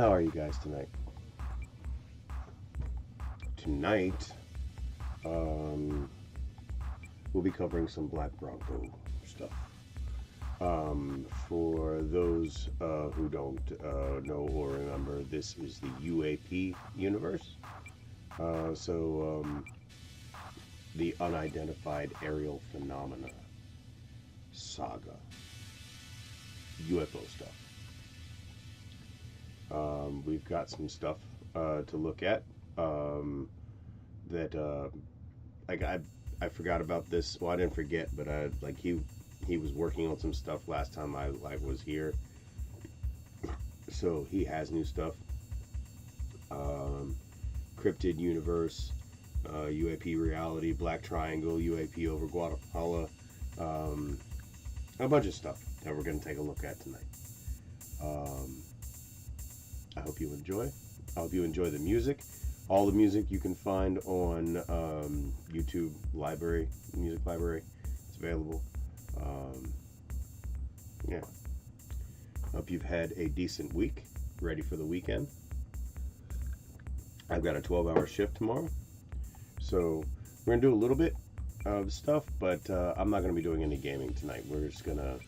How are you guys tonight? Tonight, we'll be covering some Black Bronco stuff. For those who don't know or remember, this is the UAP universe. The Unidentified Aerial Phenomena saga. UFO stuff. We've got some stuff to look at that like I forgot about this. Well, I didn't forget, but he was working on some stuff last time I was here, so he has new stuff. Cryptid Universe, UAP Reality, Black Triangle, UAP over Guatemala, a bunch of stuff that we're going to take a look at tonight. I hope you enjoy. I hope you enjoy the music. All the music you can find on YouTube library, music library. It's available. Yeah. Hope you've had a decent week. Ready for the weekend. I've got a 12-hour shift tomorrow. So we're going to do a little bit of stuff, but I'm not going to be doing any gaming tonight. We're just going to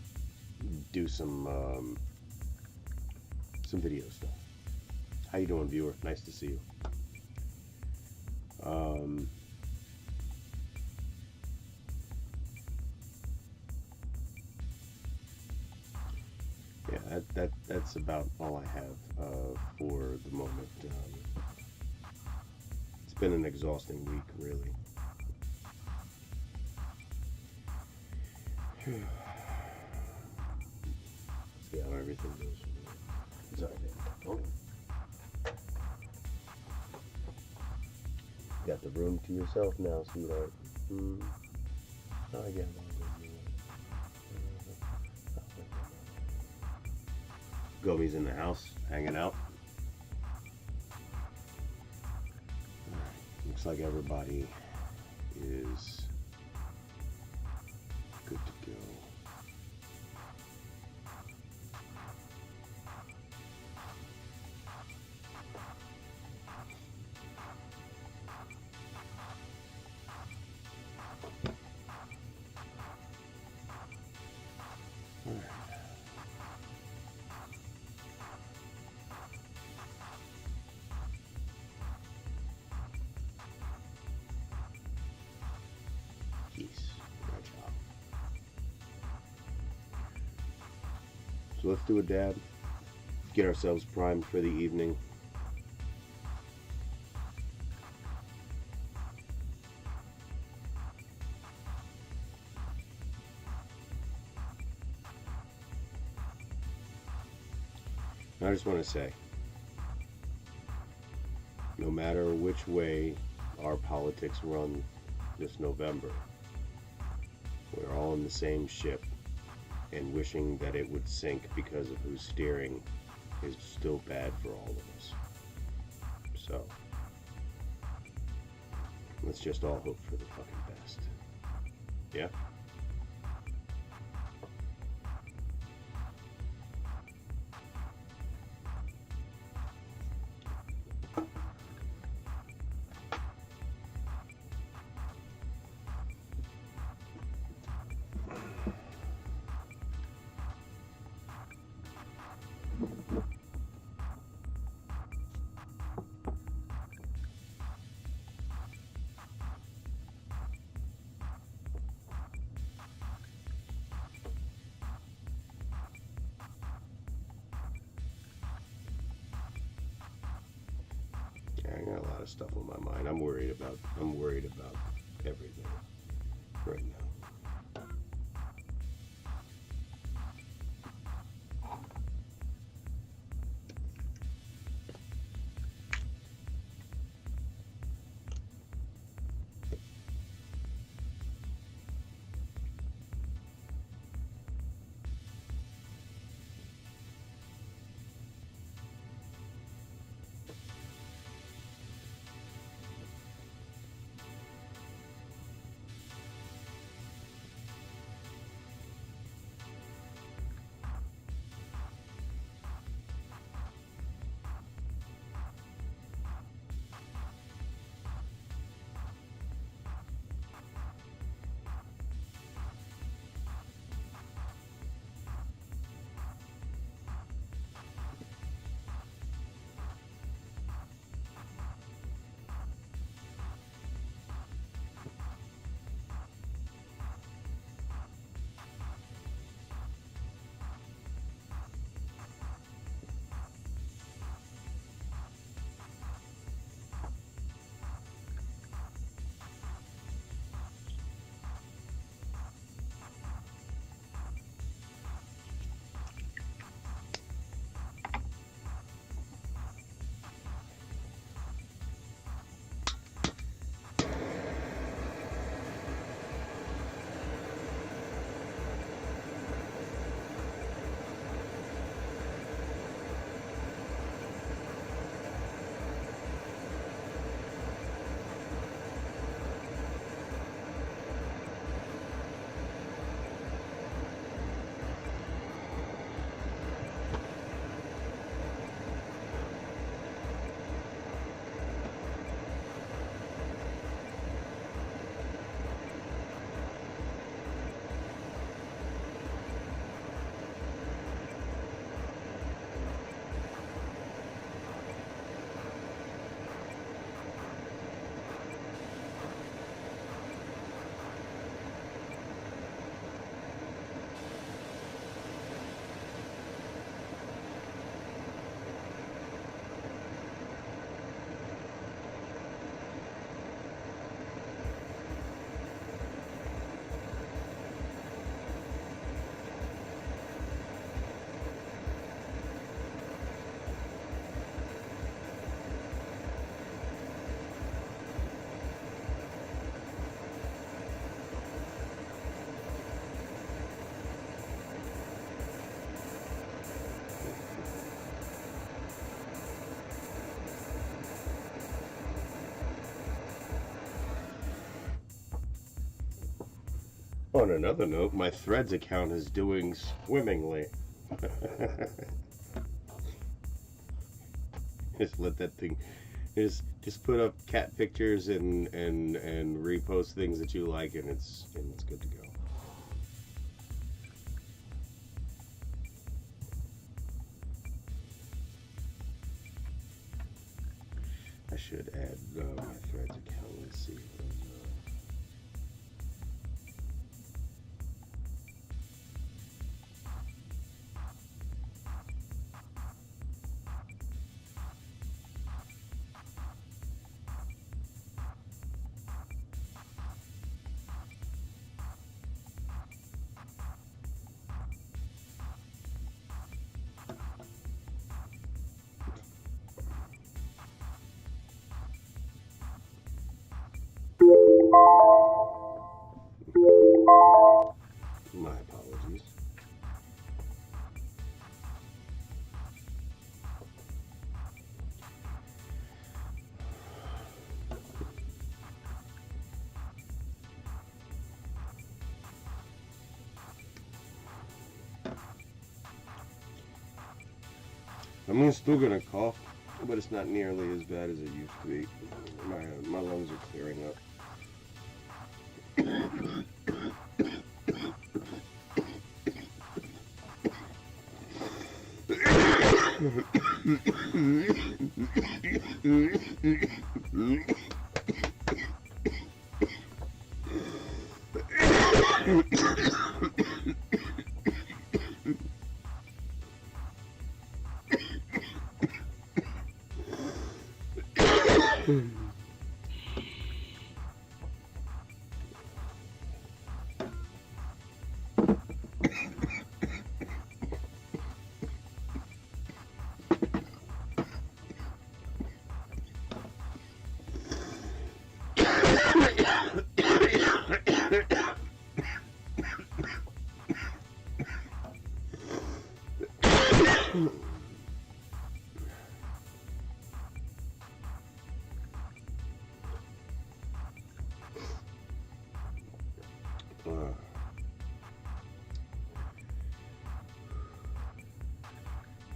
do some video stuff. How you doing, viewer? Nice to see you. Yeah, that's about all I have for the moment. It's been an exhausting week, really. See how everything goes. Sorry, man. Oh. Got the room to yourself now, sweetheart. I get Gobi's in the house, hanging out. Looks like everybody is good to go. So let's do a dab, get ourselves primed for the evening. I just want to say, no matter which way our politics run this November, we're all in the same ship, and wishing that it would sink because of who's steering is still bad for all of us. So, let's just all hope for the fucking best. Yeah? I got a lot of stuff on my mind. I'm worried about everything right now. On another note, my Threads account is doing swimmingly. Just let that thing, just put up cat pictures and repost things that you like, and it's good to go. I should add my Threads account. Let's see. My apologies. I'm still gonna cough, but it's not nearly as bad as it used to be. My lungs are clearing up.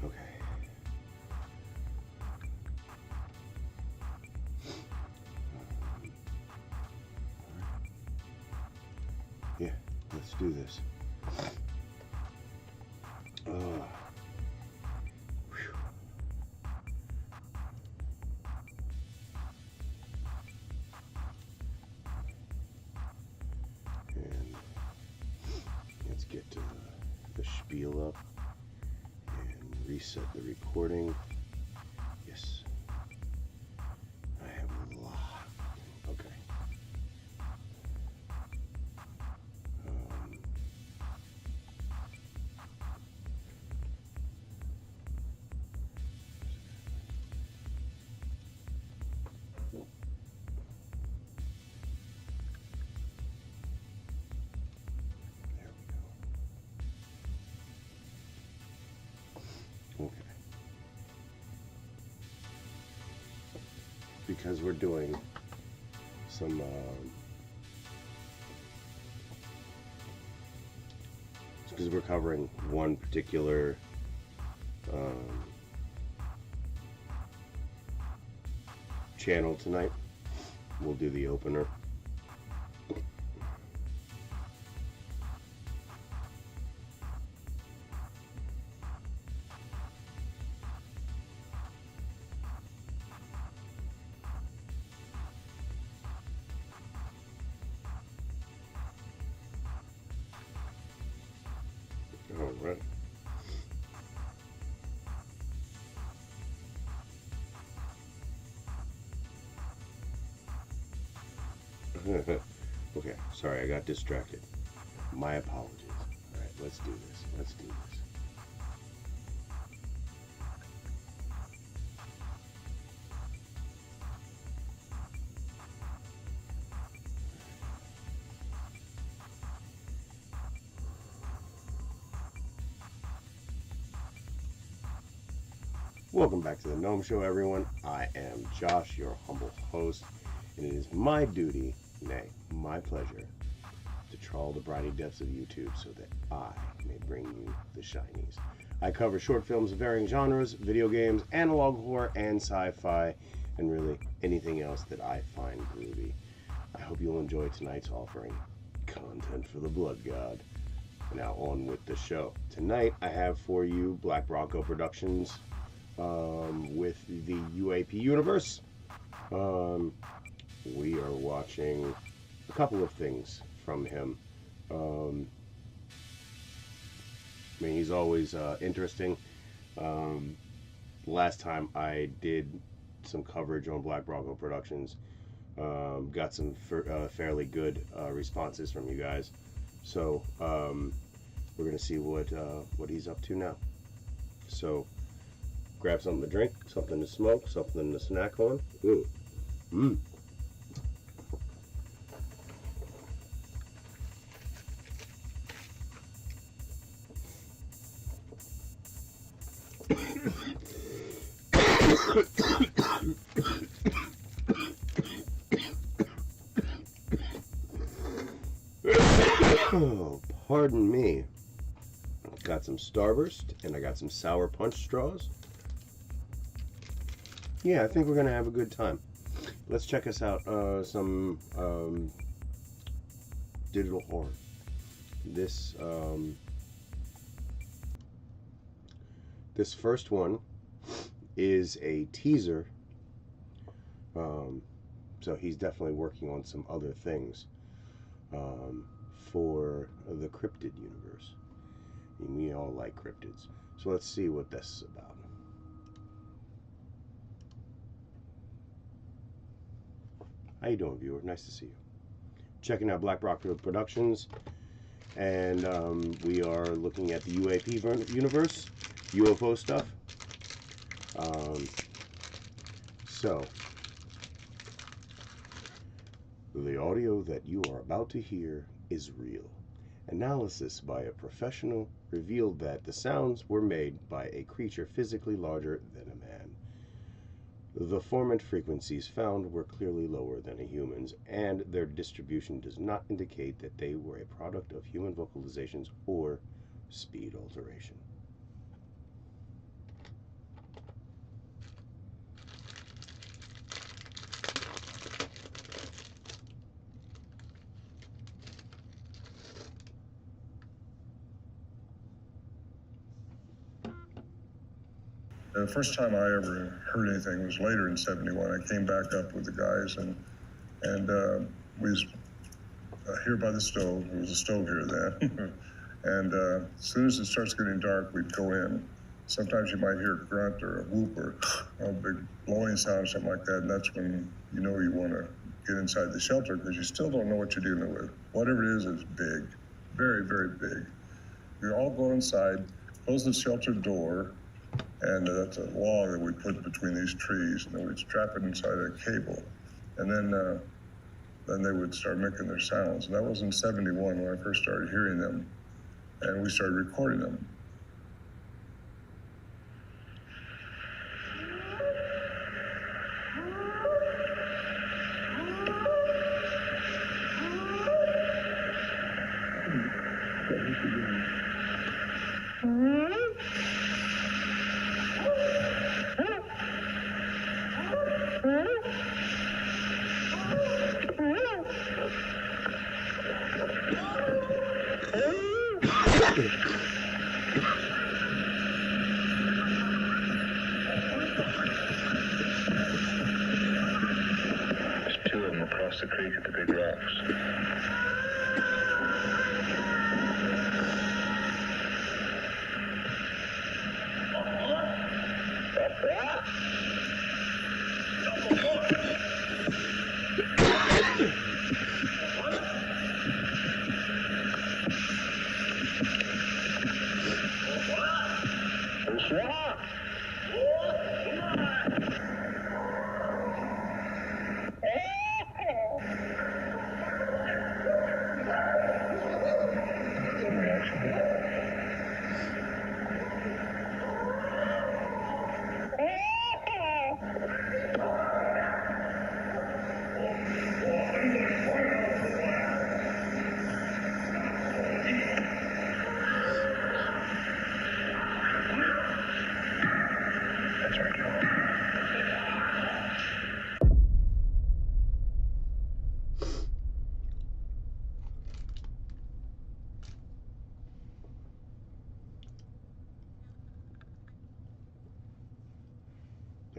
Okay. Yeah, let's do this. And let's get the spiel up and reset the recording. Yes. I have a lot. Okay. Okay. Because we're doing some because we're covering one particular channel tonight, we'll do the opener. All right. Okay, sorry, I got distracted. My apologies. All right, let's do this. Let's do this. Welcome back to the Gnome Show, everyone. I am Josh, your humble host, and it is my duty, nay, my pleasure, to trawl the briny depths of YouTube so that I may bring you the shinies. I cover short films of varying genres, video games, analog horror, and sci-fi, and really anything else that I find groovy. I hope you'll enjoy tonight's offering. Content for the Blood God. Now on with the show. Tonight I have for you Black Bronco Productions with the UAP universe. We are watching a couple of things from him. I mean, he's always interesting. Last time I did some coverage on Black Bronco Productions, got some fairly good responses from you guys. So we're gonna see what he's up to now. So grab something to drink, something to smoke, something to snack on. Ooh. Oh, pardon me. Got some Starburst and I got some Sour Punch straws. Yeah, I think we're gonna have a good time. Let's check us out some digital horror. This this first one is a teaser. So he's definitely working on some other things for the cryptid universe. And we all like cryptids. So let's see what this is about. How you doing, viewer? Nice to see you. Checking out Black Bronco Productions, and we are looking at the UAP universe, UFO stuff. So, the audio that you are about to hear is real. Analysis by a professional revealed that the sounds were made by a creature physically larger than a man. The formant frequencies found were clearly lower than a human's, and their distribution does not indicate that they were a product of human vocalizations or speed alteration. The first time I ever heard anything was later in '71. I came back up with the guys, and we was here by the stove. There was a stove here then. And as soon as it starts getting dark, we'd go in. Sometimes you might hear a grunt or a whoop or a big blowing sound or something like that, and that's when you know you want to get inside the shelter because you still don't know what you're dealing with. Whatever it is big, very, very big. We all go inside, close the shelter door, and that's a log that we put between these trees, and then we'd strap it inside a cable, and then they would start making their sounds. And that was in '71 when I first started hearing them, and we started recording them. There's two of them across the creek at the big rocks.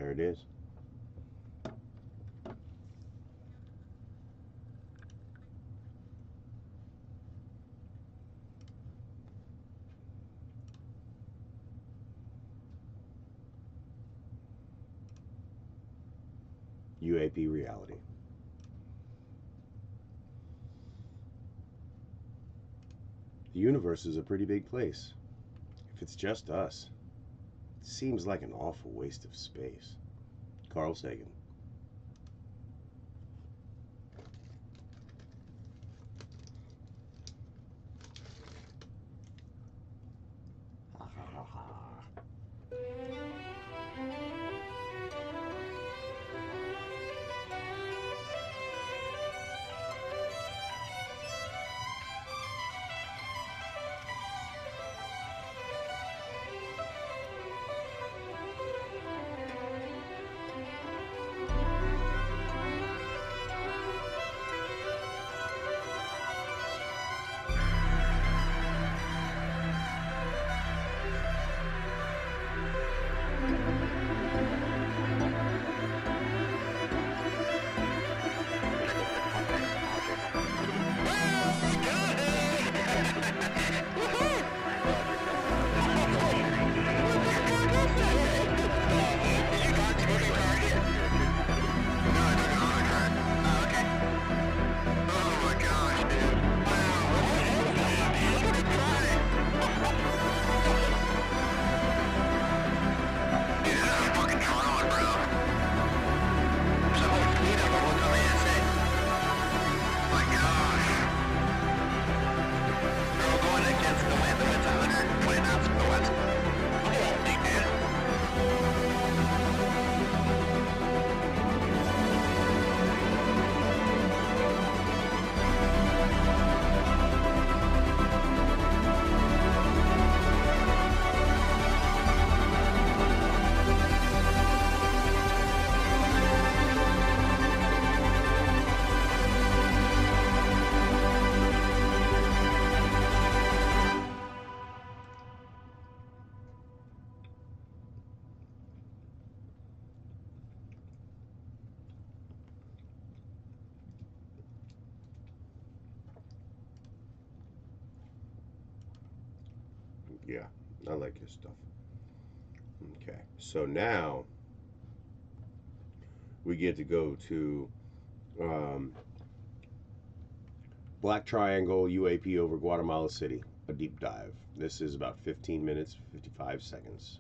There it is. UAP reality. The universe is a pretty big place. If it's just us, it seems like an awful waste of space. Carl Sagan. Yeah, I like his stuff. Okay, so now we get to go to Black Triangle UAP over Guatemala City, a deep dive. This is about 15 minutes, 55 seconds.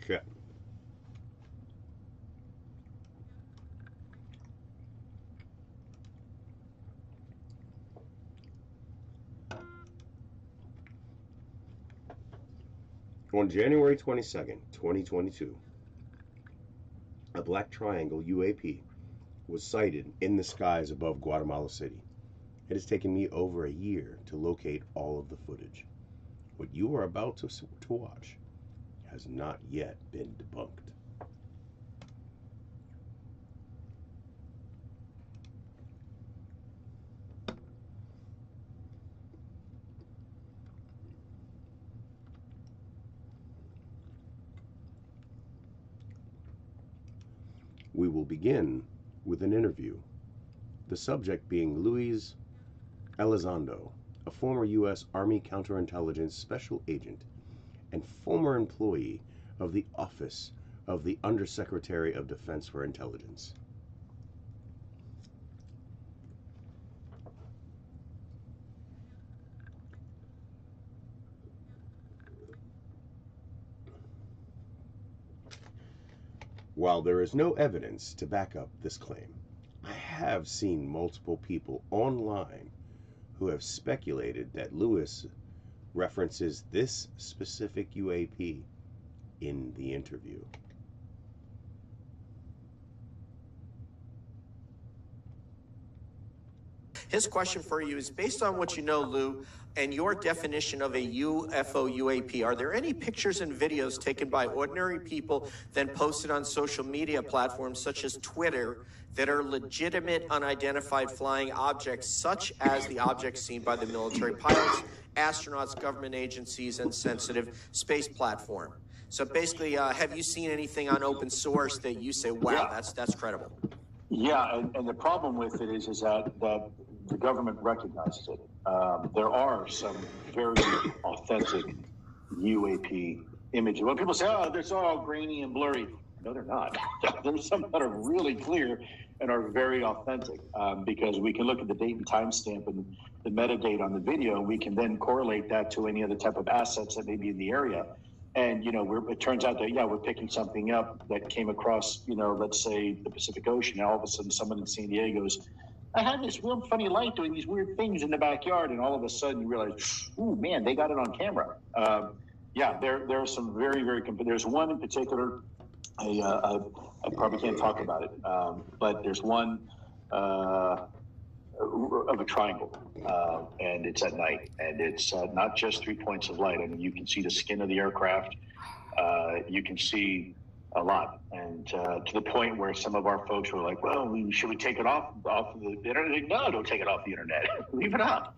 Shit. On January 22nd, 2022, a Black Triangle UAP was sighted in the skies above Guatemala City. It has taken me over a year to locate all of the footage. What you are about to watch has not yet been debunked. We will begin with an interview, the subject being Luis Elizondo, a former U.S. Army counterintelligence special agent and former employee of the Office of the Undersecretary of Defense for Intelligence. While there is no evidence to back up this claim, I have seen multiple people online who have speculated that Lewis references this specific UAP in the interview. His question for you is, based on what you know, Lou, and your definition of a UFO UAP, are there any pictures and videos taken by ordinary people then posted on social media platforms such as Twitter that are legitimate unidentified flying objects, such as the objects seen by the military pilots, astronauts, government agencies, and sensitive space platform? So basically, have you seen anything on open source that you say, wow, that's credible? Yeah, and the problem with it is that the government recognizes it. There are some very authentic UAP images. When people say, oh, they're all grainy and blurry. No, they're not. There's some that are really clear and are very authentic, because we can look at the date and timestamp and the metadata on the video, and we can then correlate that to any other type of assets that may be in the area. And, it turns out that, we're picking something up that came across, let's say the Pacific Ocean. Now, all of a sudden, someone in San Diego goes, I had this real funny light doing these weird things in the backyard. And all of a sudden you realize, ooh, man, they got it on camera. There are some very, very, there's one in particular, I probably can't talk about it, but there's one of a triangle, and it's at night, and it's not just 3 points of light. I mean, you can see the skin of the aircraft. You can see a lot, and to the point where some of our folks were like, well, should we take it off of the internet? No, don't take it off the internet. Leave it up.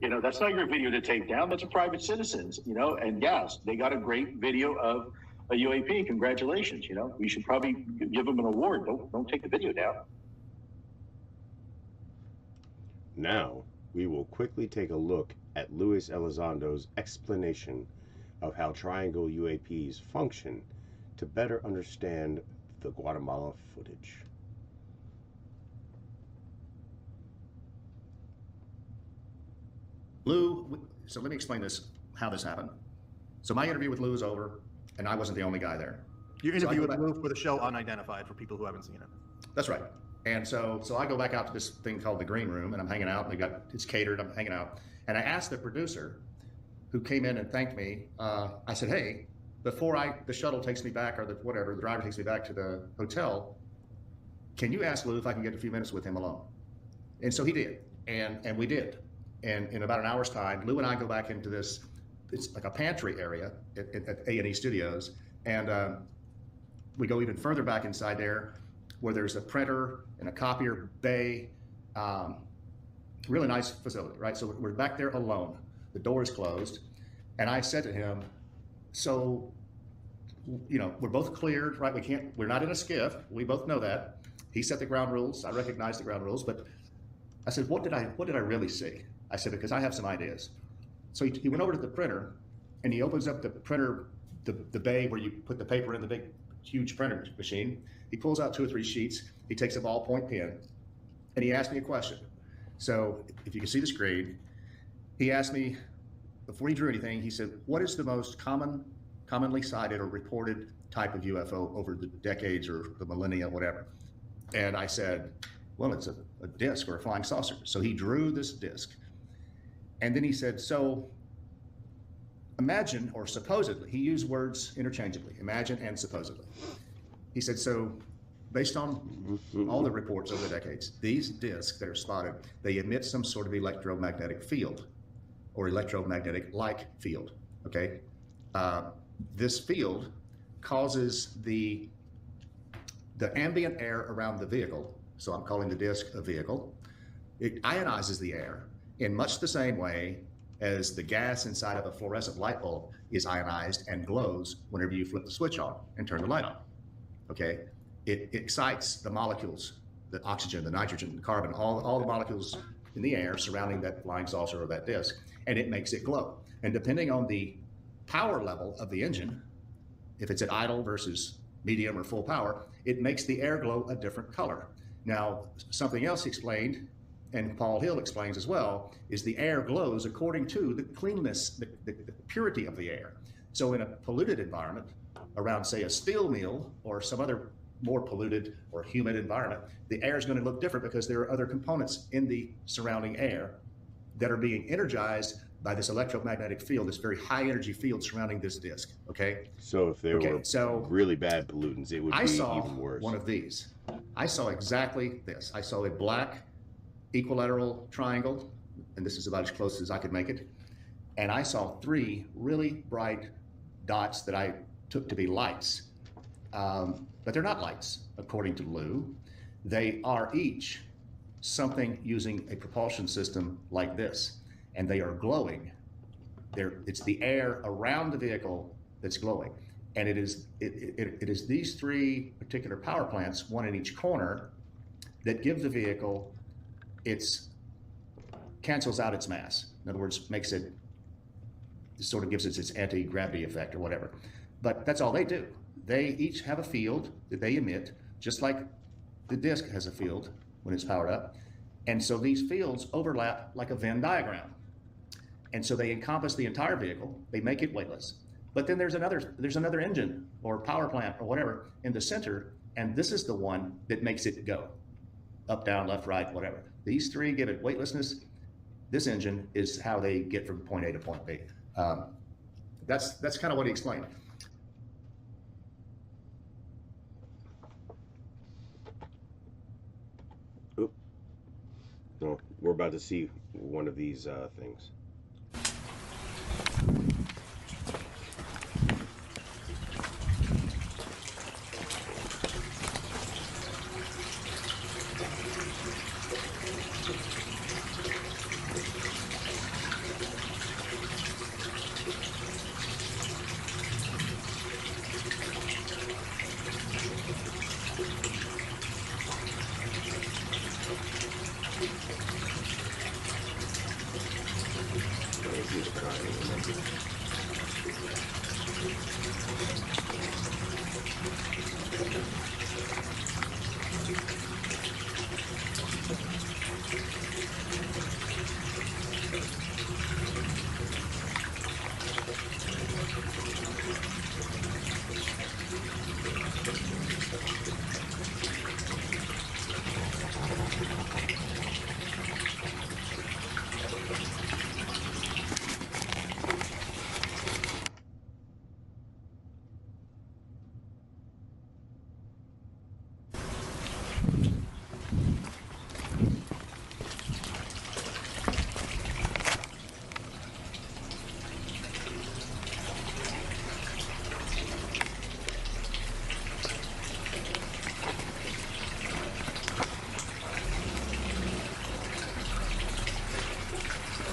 That's not your video to take down. That's a private citizen's, and yes, they got a great video of a UAP. Congratulations. We should probably give them an award. Don't take the video down. Now, we will quickly take a look at Luis Elizondo's explanation of how triangle UAPs function to better understand the Guatemala footage. Lou, so let me explain how this happened. So my interview with Lou is over, and I wasn't the only guy there. Your interview with Lou for the show Unidentified, for people who haven't seen it. That's right. And so I go back out to this thing called the green room, and I'm hanging out. It's catered. I'm hanging out, and I asked the producer, who came in and thanked me. I said, "Hey, before the shuttle takes me back, or the driver takes me back to the hotel, can you ask Lou if I can get a few minutes with him alone?" And so he did, and we did. And in about an hour's time, Lou and I go back into this. It's like a pantry area at A&E Studios, and we go even further back inside there, where there's a printer and a copier bay, really nice facility, right? So we're back there alone. The door is closed. And I said to him, so, we're both cleared, right? We're not in a skiff. We both know that. He set the ground rules. I recognize the ground rules, but I said, what did I really see? I said, because I have some ideas. So he went over to the printer, and he opens up the printer, the bay where you put the paper in, the big, huge printer machine. He pulls out 2 or 3 sheets. He takes a ballpoint pen, and he asked me a question. So if you can see the screen, he asked me, before he drew anything, he said, what is the most commonly cited or reported type of UFO over the decades or the millennia, whatever? And I said, well, it's a disc or a flying saucer. So he drew this disc. And then he said, so imagine, or supposedly, he used words interchangeably, imagine and supposedly. He said, so based on all the reports over the decades, these discs that are spotted, they emit some sort of electromagnetic field or electromagnetic-like field, okay? This field causes the ambient air around the vehicle, so I'm calling the disc a vehicle. It ionizes the air in much the same way as the gas inside of a fluorescent light bulb is ionized and glows whenever you flip the switch on and turn the light on, okay? It excites the molecules, the oxygen, the nitrogen, the carbon, all the molecules in the air surrounding that flying saucer or that disc, and it makes it glow. And depending on the power level of the engine, if it's at idle versus medium or full power, it makes the air glow a different color. Now, something else he explained, and Paul Hill explains as well, is the air glows according to the cleanness, the purity of the air. So in a polluted environment, around, say, a steel mill or some other more polluted or humid environment, the air is going to look different because there are other components in the surrounding air that are being energized by this electromagnetic field, this very high energy field surrounding this disc, okay? So if there were really bad pollutants, it would be even worse. One of these. I saw exactly this. I saw a black equilateral triangle, and this is about as close as I could make it. And I saw 3 really bright dots that I took to be lights. But they're not lights, according to Lou. They are each something using a propulsion system like this, and they are glowing. It's the air around the vehicle that's glowing. And it is these 3 particular power plants, one in each corner, that give the vehicle cancels out its mass. In other words, makes it sort of gives it its anti-gravity effect or whatever. But that's all they do. They each have a field that they emit, just like the disk has a field when it's powered up. And so these fields overlap like a Venn diagram. And so they encompass the entire vehicle. They make it weightless. But then there's another engine or power plant or whatever in the center, and this is the one that makes it go up, down, left, right, whatever. These 3 give it weightlessness. This engine is how they get from point A to point B. That's kind of what he explained. Oop. No, we're about to see one of these things.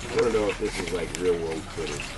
I don't know if this is like real world footage.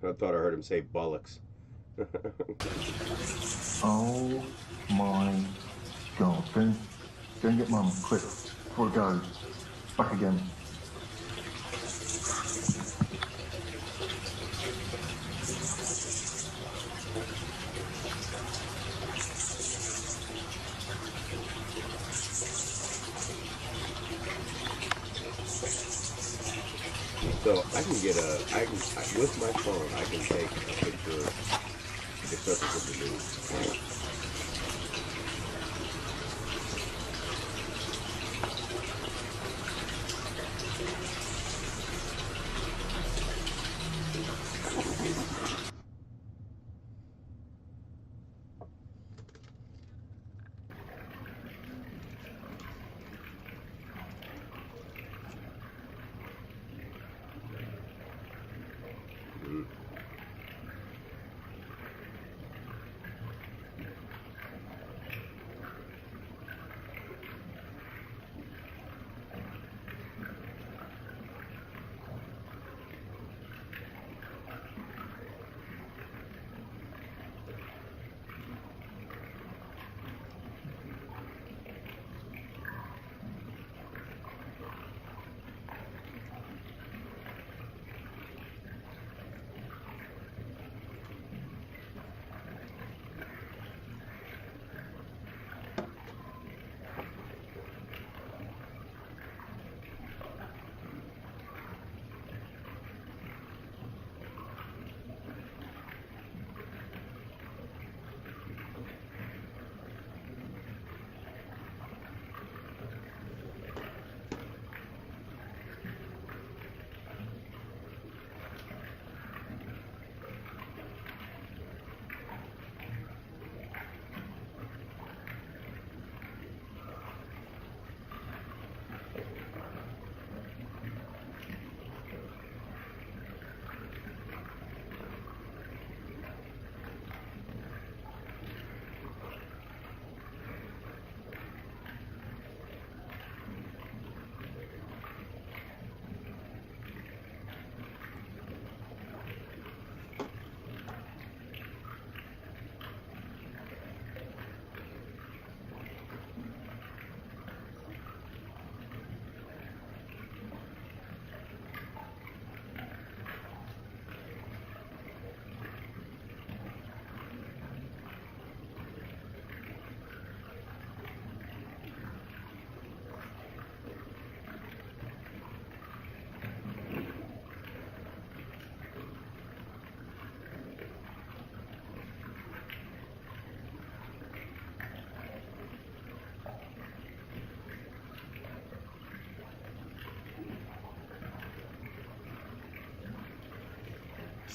I thought I heard him say bullocks. Oh my God. Go and get Mum, quick, before it goes. Back again. So I can get with my phone, I can take a picture of the surface of the moon.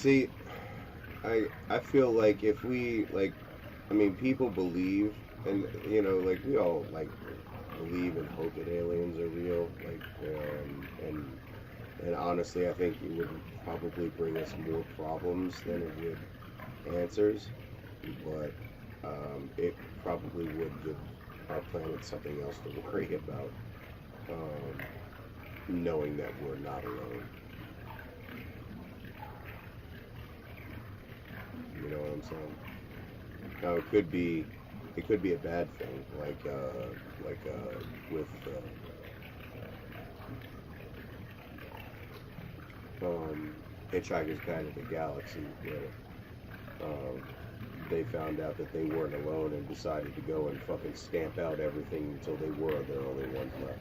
See, I feel like if we like, I mean, people believe, and you know, like we all like believe and hope that aliens are real, like, and honestly, I think it would probably bring us more problems than it would answers, but it probably would give our planet something else to worry about, knowing that we're not alone. You know what I'm saying? Now it could be a bad thing, with Hitchhiker's Guide to the Galaxy, where they found out that they weren't alone and decided to go and fucking stamp out everything until they were the only ones left.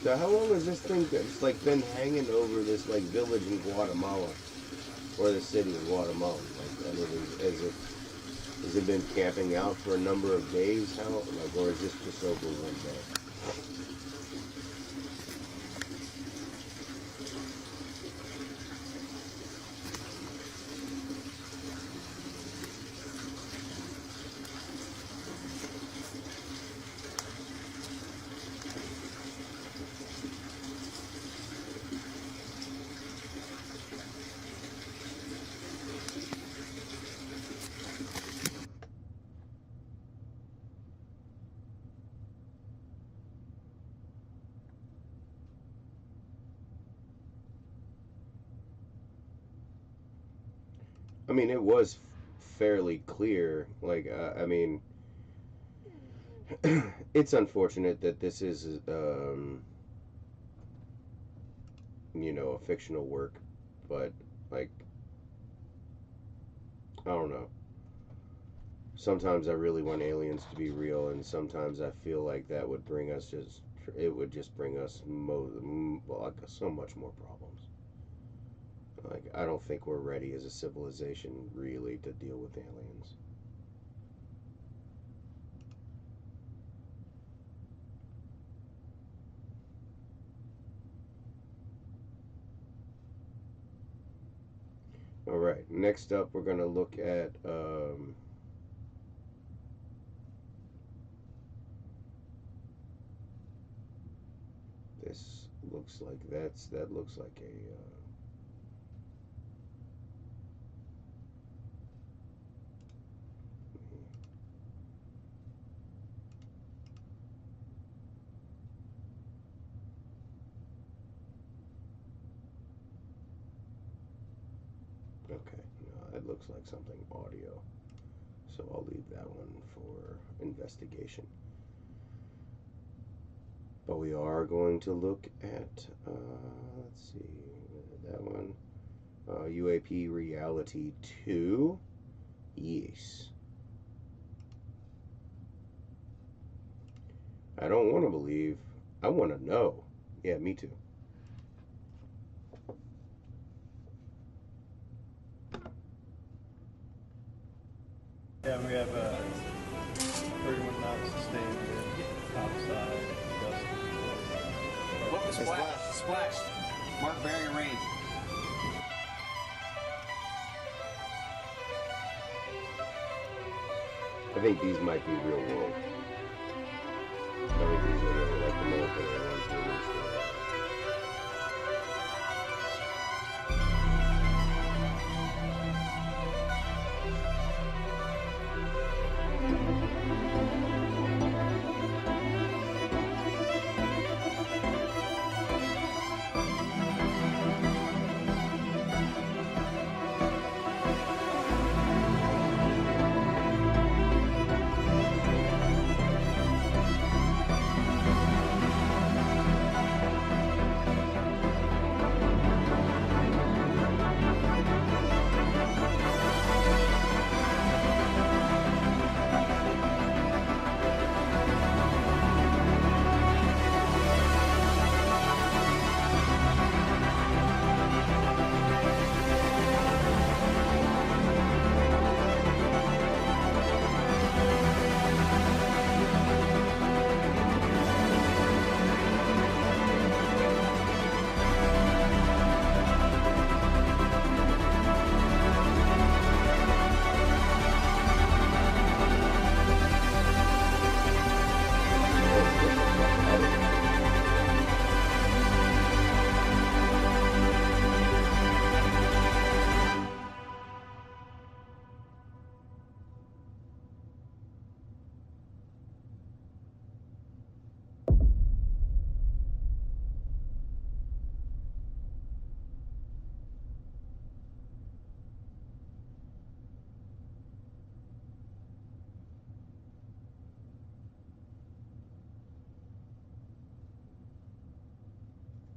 So how long has this thing been hanging over this like village in Guatemala, or the city of Guatemala? Like, I mean, has it been camping out for a number of days? How or is this just over one day? I mean, it was fairly clear. Like, I mean, it's unfortunate that this is, a fictional work, but like, I don't know. Sometimes I really want aliens to be real, and sometimes I feel like that would bring us it would just bring us like so much more problems. Like, I don't think we're ready as a civilization really to deal with aliens. All right, next up we're going to look at this looks like that looks like a okay, no, it looks like something audio. So I'll leave that one for investigation. But we are going to look at, let's see, that one, UAP Reality 2. Yes. I don't want to believe. I want to know. Yeah, me too. Yeah, we have 31 knots sustained, top side, gust. What was splashed? Mark bearing range. I think these might be real world. I think these are really like the military ones.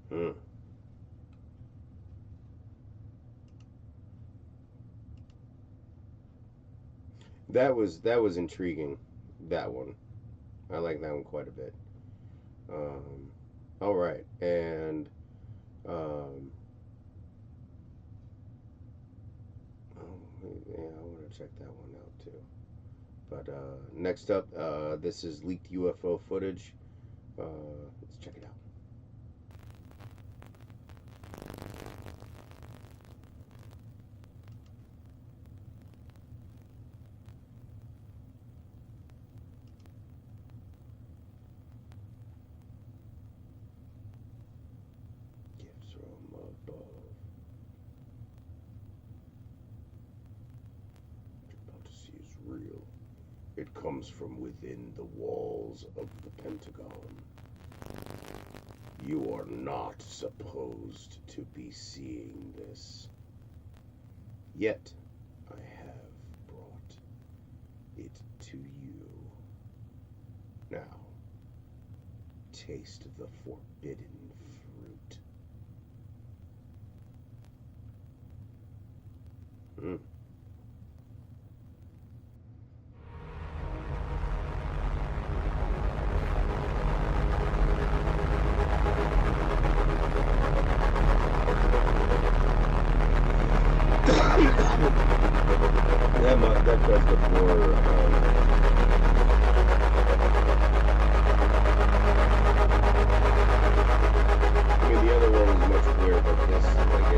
Hmm. That was intriguing. That one, I like that one quite a bit. All right, and oh, yeah, I want to check that one out too. But next up, this is leaked UFO footage. Let's check it out. Gifts from above. What you're about to see is real. It comes from within the walls of the Pentagon. You are not supposed to be seeing this. Yet, I have brought it to you. Now, taste the forbidden fruit. Mm. That does before. I mean, the other one is much clearer, but this, like,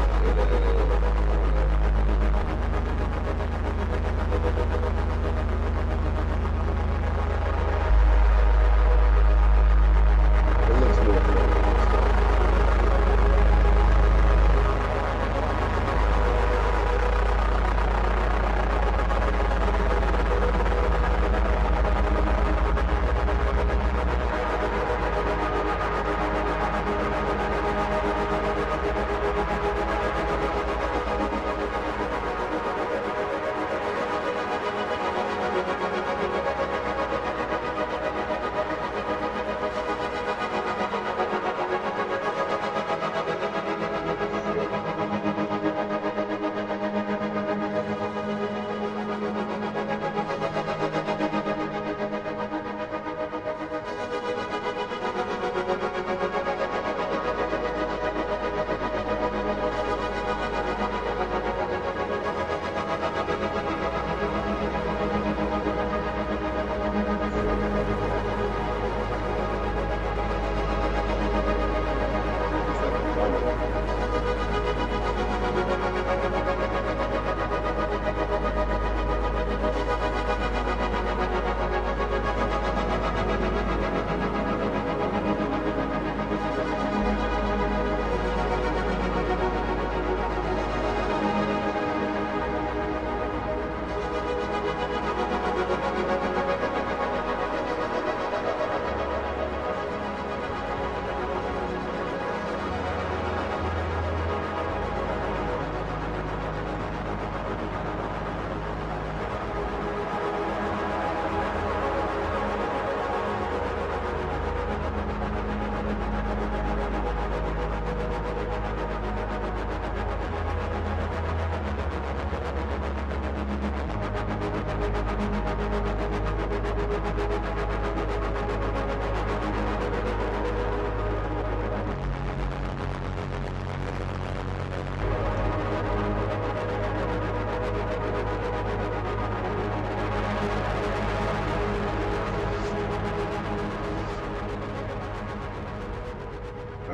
it looks more clear.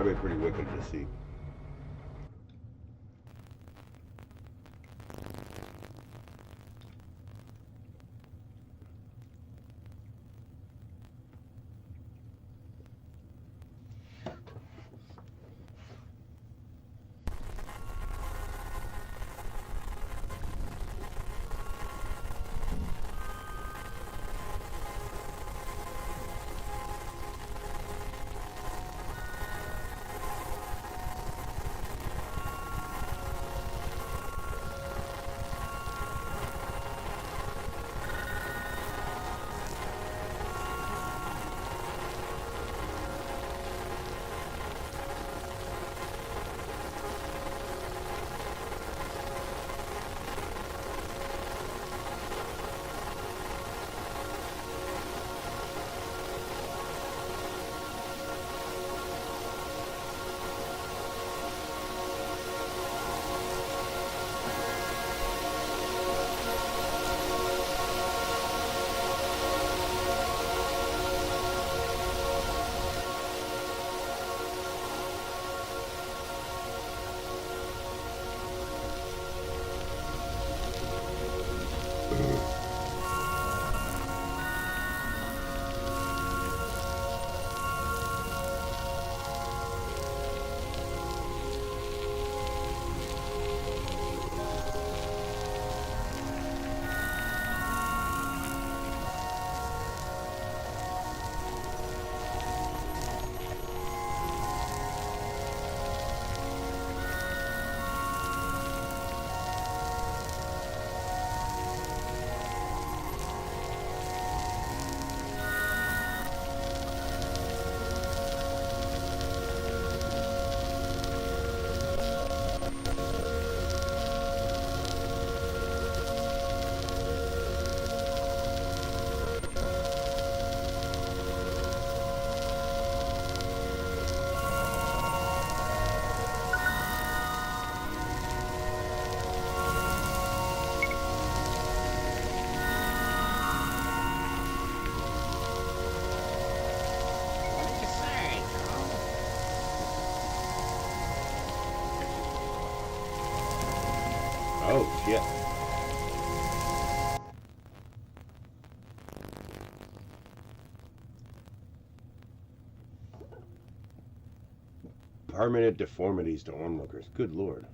That'd be pretty wicked to see. Oh, shit. Permanent deformities to onlookers. Good lord.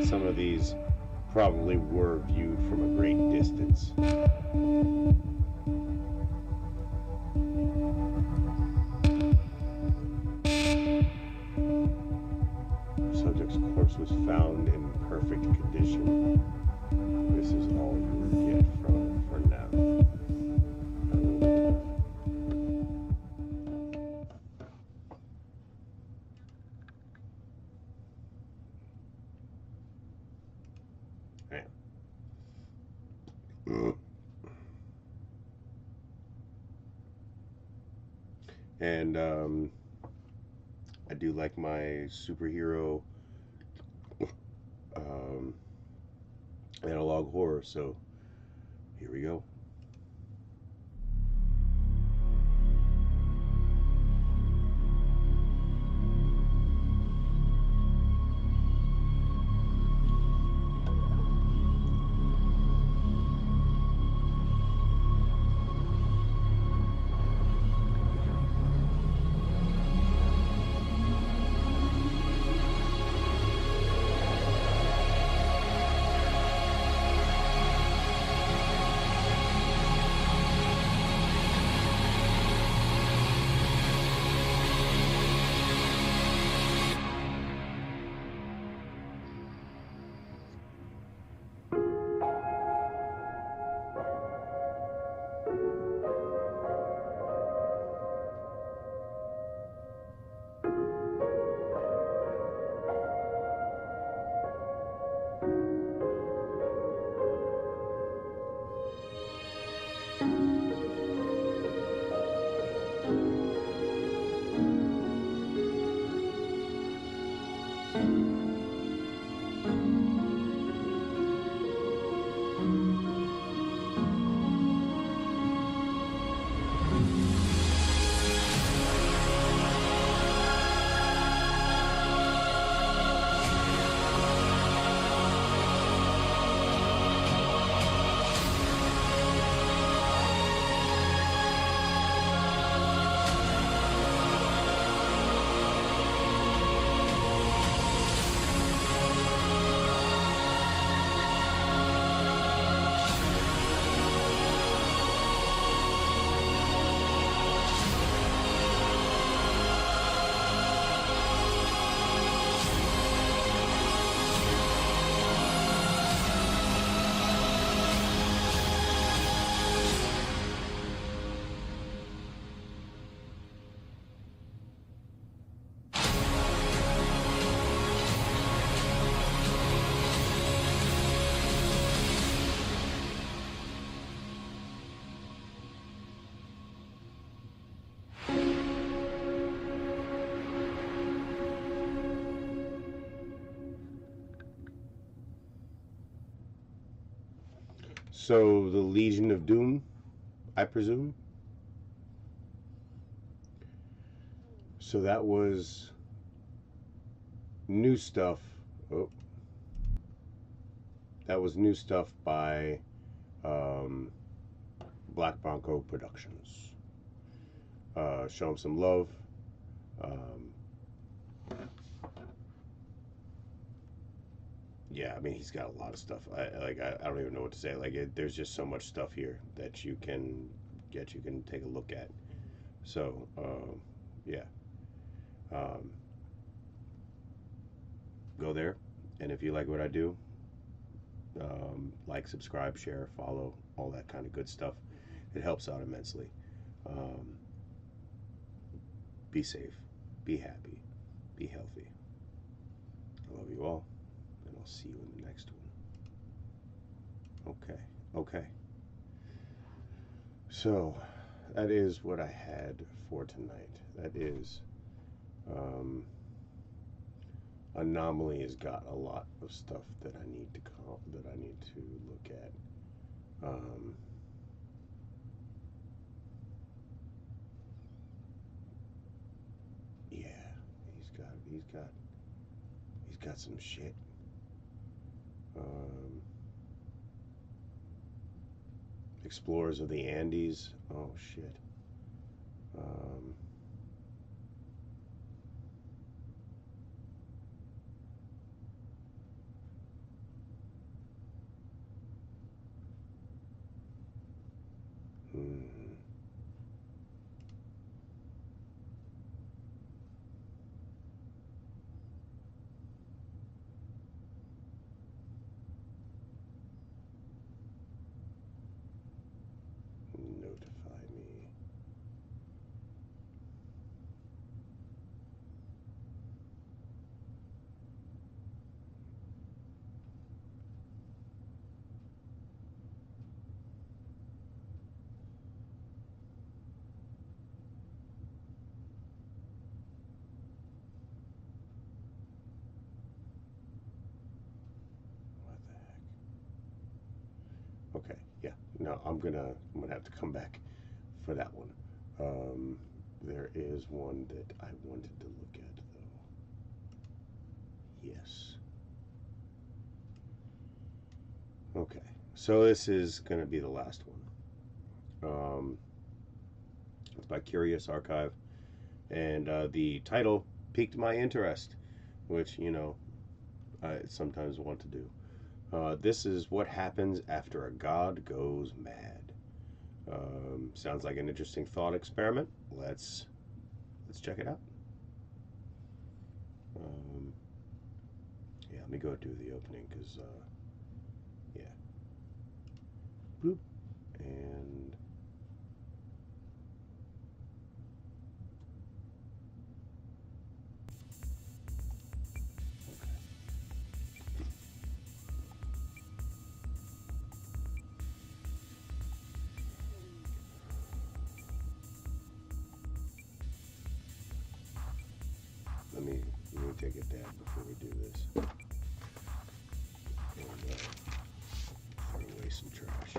Some of these probably were viewed from a great distance. Subject's corpse was found in perfect condition. This is all you will get from it for now. And I do like my superhero analog horror, so here we go. So the Legion of Doom, I presume. So that was new stuff. Oh, that was new stuff by Black Bronco Productions. Show him some love. Yeah, I mean, he's got a lot of stuff. I don't even know what to say. There's just so much stuff here that you can take a look at. So, yeah, go there, and if you like what I do, like, subscribe, share, follow, all that kind of good stuff. It helps out immensely. Be safe, be happy, be healthy. I love you all, and I'll see you in the next one. Okay. So, that is what I had for tonight. That is, Anomaly has got a lot of stuff that I need to look at. Yeah, he's got some shit. Explorers of the Andes. Oh shit. Notify me. What the heck? Okay, yeah. No, I'm gonna have to come back for that one. There is one that I wanted to look at though. Yes. Okay, so this is gonna be the last one. It's by Curious Archive, and the title piqued my interest, which I sometimes want to do. This is what happens after a god goes mad. Sounds like an interesting thought experiment. Let's check it out. Yeah, let me go do the opening because yeah. Bloop. And let me take a dab before we do this. And throw away some trash.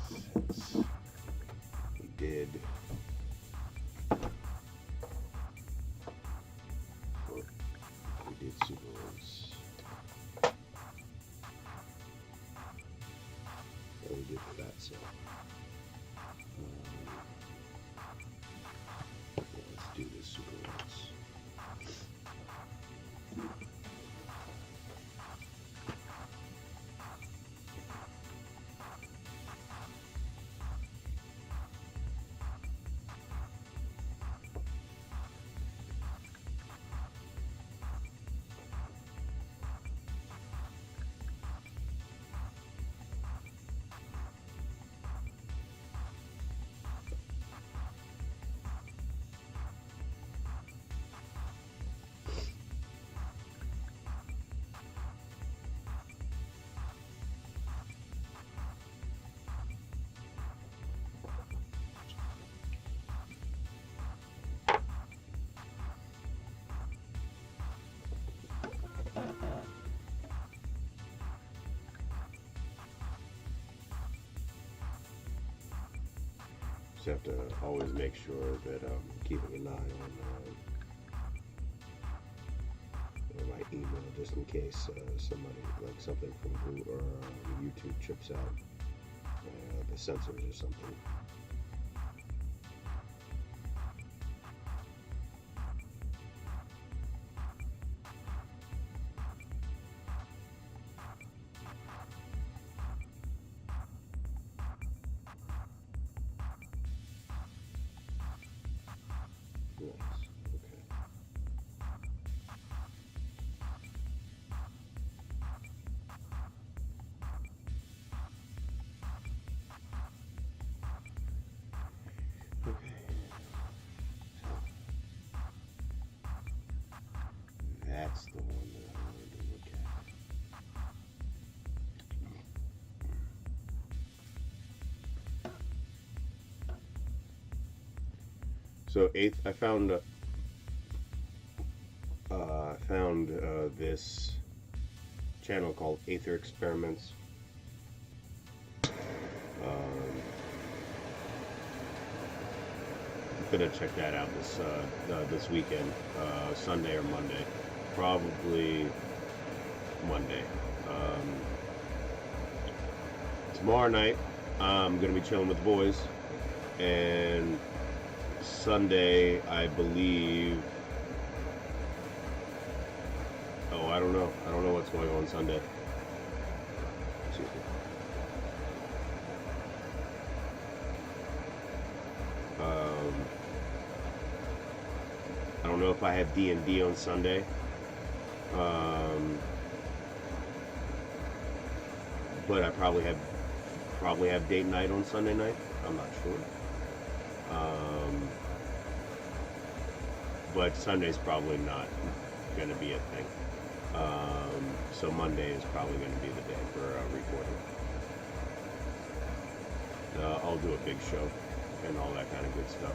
Since we did Super Race. Yeah, we did Fat Cell. Yeah, let's do this Super Race. Just have to always make sure that I'm keeping an eye on my email, just in case somebody, like something from Google or YouTube trips out, the sensors or something. Nice. Okay. Okay. So that's the one that I wanted to look at. So eighth, I found this channel called Aether Experiments. I'm gonna check that out this weekend, Sunday or Monday, probably Monday. Tomorrow night, I'm gonna be chilling with the boys, and Sunday, I believe. Oh, I don't know. I don't know what's going on Sunday. Excuse me. I don't know if I have D&D on Sunday. But I probably have date night on Sunday night. I'm not sure. But Sunday's probably not going to be a thing. So Monday is probably going to be the day for recording. I'll do a big show and all that kind of good stuff.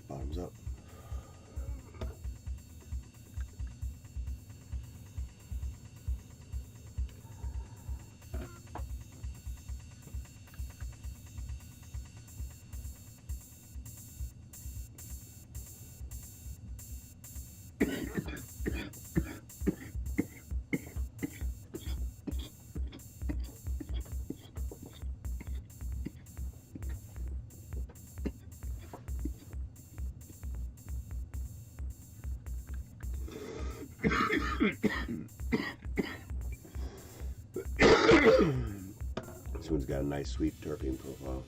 Bottoms up. This one's got a nice sweet terpene profile.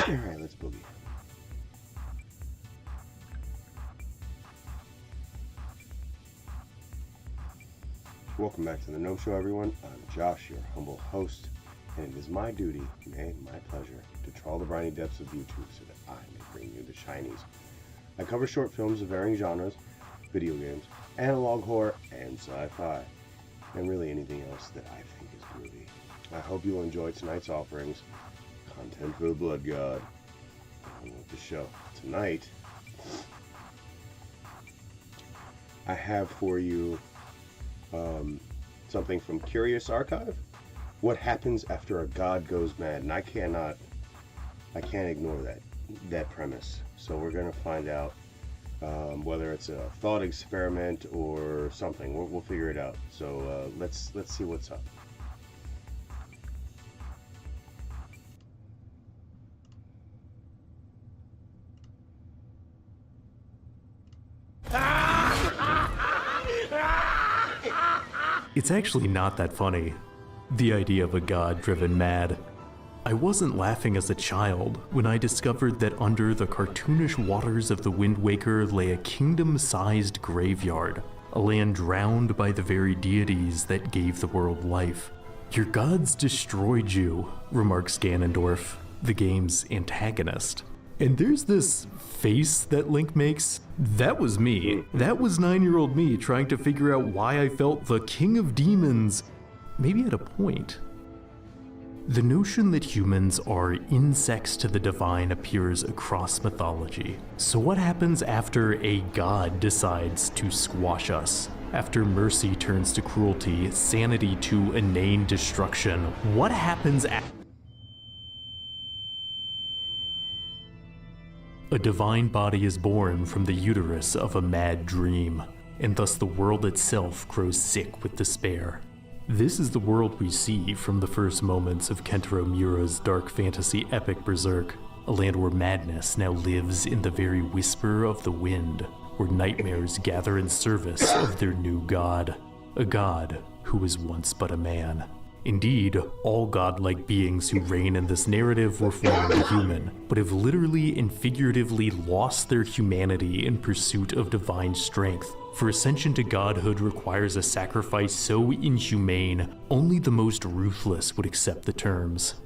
Alright, let's boogie. Welcome back to the Gnome Show, everyone. I'm Josh, your humble host, and it is my duty and my pleasure to trawl the briny depths of YouTube so that I may bring you the shinies. I cover short films of varying genres, video games, analog horror, and sci-fi, and really anything else that I think is groovy. I hope you'll enjoy tonight's offerings, content for the blood god. On with the show. Tonight, I have for you something from Curious Archive. What happens after a god goes mad? And I can't ignore that premise. So we're gonna find out whether it's a thought experiment or something. We'll figure it out. So let's see what's up. It's actually not that funny, the idea of a god driven mad. I wasn't laughing as a child when I discovered that under the cartoonish waters of the Wind Waker lay a kingdom-sized graveyard, a land drowned by the very deities that gave the world life. Your gods destroyed you, remarks Ganondorf, the game's antagonist. And there's this face that Link makes. That was me. That was 9-year-old me trying to figure out why I felt the king of demons, maybe at a point. The notion that humans are insects to the divine appears across mythology. So what happens after a god decides to squash us? After mercy turns to cruelty, sanity to inane destruction, what happens after? A divine body is born from the uterus of a mad dream, and thus the world itself grows sick with despair. This is the world we see from the first moments of Kentaro Miura's dark fantasy epic Berserk, a land where madness now lives in the very whisper of the wind, where nightmares gather in service of their new god, a god who was once but a man. Indeed, all godlike beings who reign in this narrative were formerly human, but have literally and figuratively lost their humanity in pursuit of divine strength. For ascension to godhood requires a sacrifice so inhumane, only the most ruthless would accept the terms.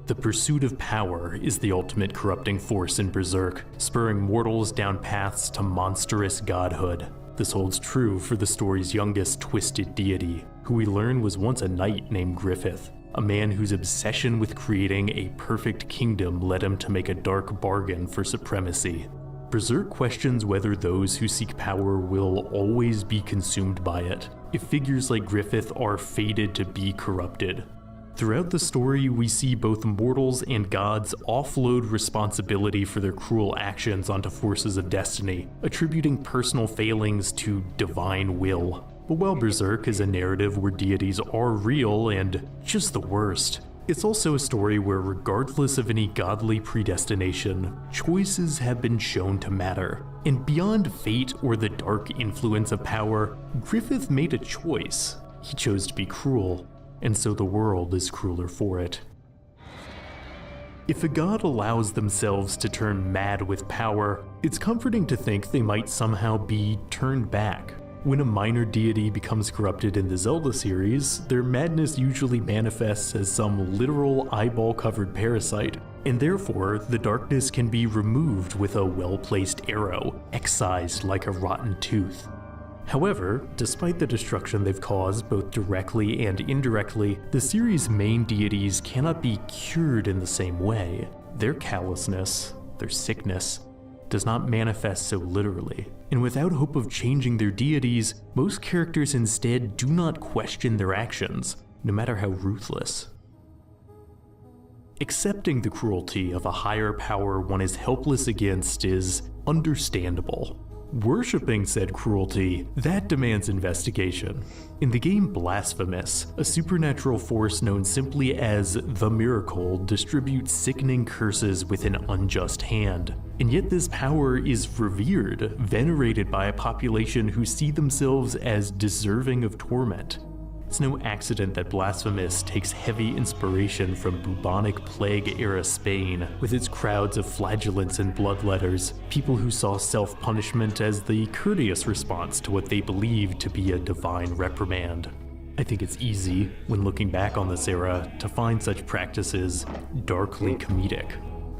The pursuit of power is the ultimate corrupting force in Berserk, spurring mortals down paths to monstrous godhood. This holds true for the story's youngest twisted deity, who we learn was once a knight named Griffith, a man whose obsession with creating a perfect kingdom led him to make a dark bargain for supremacy. Berserk questions whether those who seek power will always be consumed by it, if figures like Griffith are fated to be corrupted. Throughout the story, we see both mortals and gods offload responsibility for their cruel actions onto forces of destiny, attributing personal failings to divine will. But while Berserk is a narrative where deities are real and just the worst, it's also a story where, regardless of any godly predestination, choices have been shown to matter. And beyond fate or the dark influence of power, Griffith made a choice. He chose to be cruel, and so the world is crueler for it. If a god allows themselves to turn mad with power, it's comforting to think they might somehow be turned back. When a minor deity becomes corrupted in the Zelda series, their madness usually manifests as some literal eyeball-covered parasite, and therefore the darkness can be removed with a well-placed arrow, excised like a rotten tooth. However, despite the destruction they've caused both directly and indirectly, the series' main deities cannot be cured in the same way. Their callousness, their sickness, does not manifest so literally. And without hope of changing their deities, most characters instead do not question their actions, no matter how ruthless. Accepting the cruelty of a higher power one is helpless against is understandable. Worshipping said cruelty, that demands investigation. In the game Blasphemous, a supernatural force known simply as the Miracle distributes sickening curses with an unjust hand. And yet this power is revered, venerated by a population who see themselves as deserving of torment. It's no accident that Blasphemous takes heavy inspiration from bubonic plague-era Spain, with its crowds of flagellants and bloodletters, people who saw self-punishment as the courteous response to what they believed to be a divine reprimand. I think it's easy, when looking back on this era, to find such practices darkly comedic.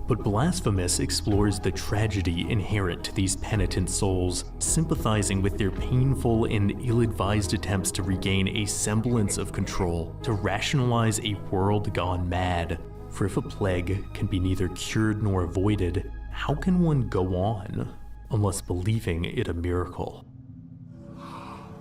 But Blasphemous explores the tragedy inherent to these penitent souls, sympathizing with their painful and ill-advised attempts to regain a semblance of control, to rationalize a world gone mad. For if a plague can be neither cured nor avoided, how can one go on, unless believing it a miracle?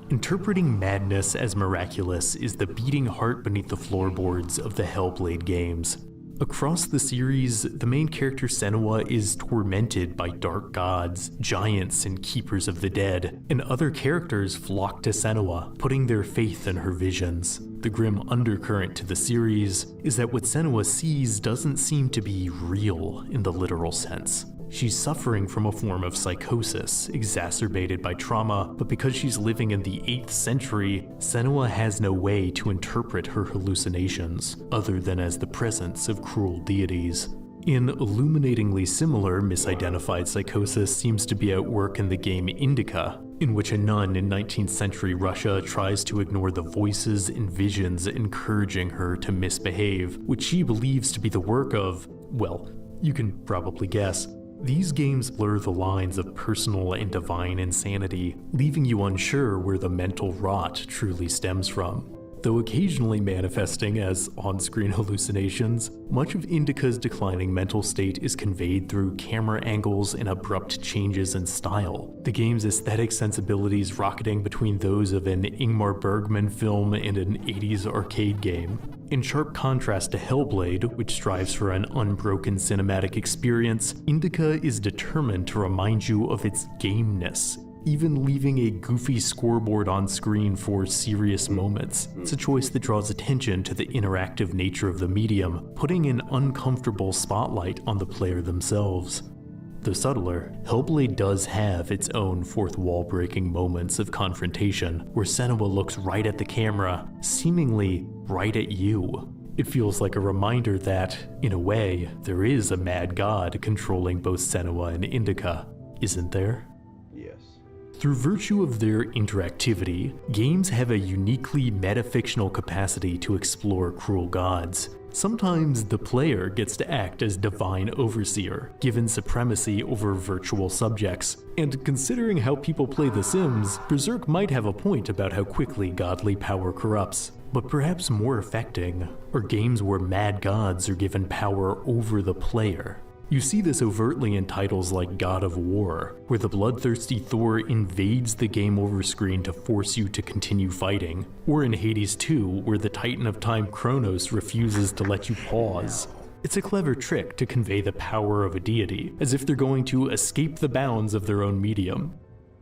Interpreting madness as miraculous is the beating heart beneath the floorboards of the Hellblade games. Across the series, the main character Senua is tormented by dark gods, giants, and keepers of the dead, and other characters flock to Senua, putting their faith in her visions. The grim undercurrent to the series is that what Senua sees doesn't seem to be real in the literal sense. She's suffering from a form of psychosis, exacerbated by trauma, but because she's living in the 8th century, Senua has no way to interpret her hallucinations, other than as the presence of cruel deities. An illuminatingly similar misidentified psychosis seems to be at work in the game Indica, in which a nun in 19th century Russia tries to ignore the voices and visions encouraging her to misbehave, which she believes to be the work of, well, you can probably guess. These games blur the lines of personal and divine insanity, leaving you unsure where the mental rot truly stems from. Though occasionally manifesting as on-screen hallucinations, much of Indica's declining mental state is conveyed through camera angles and abrupt changes in style, the game's aesthetic sensibilities rocketing between those of an Ingmar Bergman film and an 80s arcade game. In sharp contrast to Hellblade, which strives for an unbroken cinematic experience, Indica is determined to remind you of its gameness, even leaving a goofy scoreboard on screen for serious moments. It's a choice that draws attention to the interactive nature of the medium, putting an uncomfortable spotlight on the player themselves. Though subtler, Hellblade does have its own fourth wall-breaking moments of confrontation, where Senua looks right at the camera, seemingly right at you. It feels like a reminder that, in a way, there is a mad god controlling both Senua and Indica, isn't there? Yes. Through virtue of their interactivity, games have a uniquely metafictional capacity to explore cruel gods. Sometimes the player gets to act as divine overseer, given supremacy over virtual subjects. And considering how people play The Sims, Berserk might have a point about how quickly godly power corrupts. But perhaps more affecting are games where mad gods are given power over the player. You see this overtly in titles like God of War, where the bloodthirsty Thor invades the game over screen to force you to continue fighting, or in Hades 2, where the Titan of Time Kronos refuses to let you pause. It's a clever trick to convey the power of a deity, as if they're going to escape the bounds of their own medium.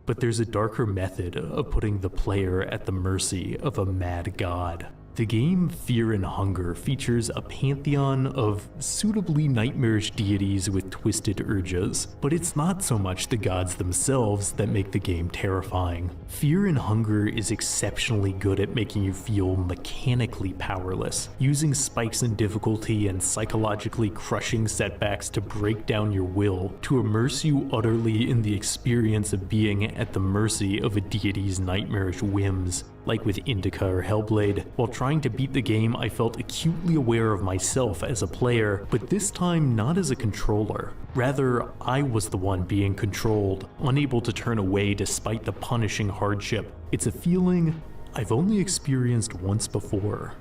But there's a darker method of putting the player at the mercy of a mad god. The game Fear and Hunger features a pantheon of suitably nightmarish deities with twisted urges, but it's not so much the gods themselves that make the game terrifying. Fear and Hunger is exceptionally good at making you feel mechanically powerless, using spikes in difficulty and psychologically crushing setbacks to break down your will, to immerse you utterly in the experience of being at the mercy of a deity's nightmarish whims. Like with Indica or Hellblade, while trying to beat the game, I felt acutely aware of myself as a player, but this time not as a controller. Rather, I was the one being controlled, unable to turn away despite the punishing hardship. It's a feeling I've only experienced once before.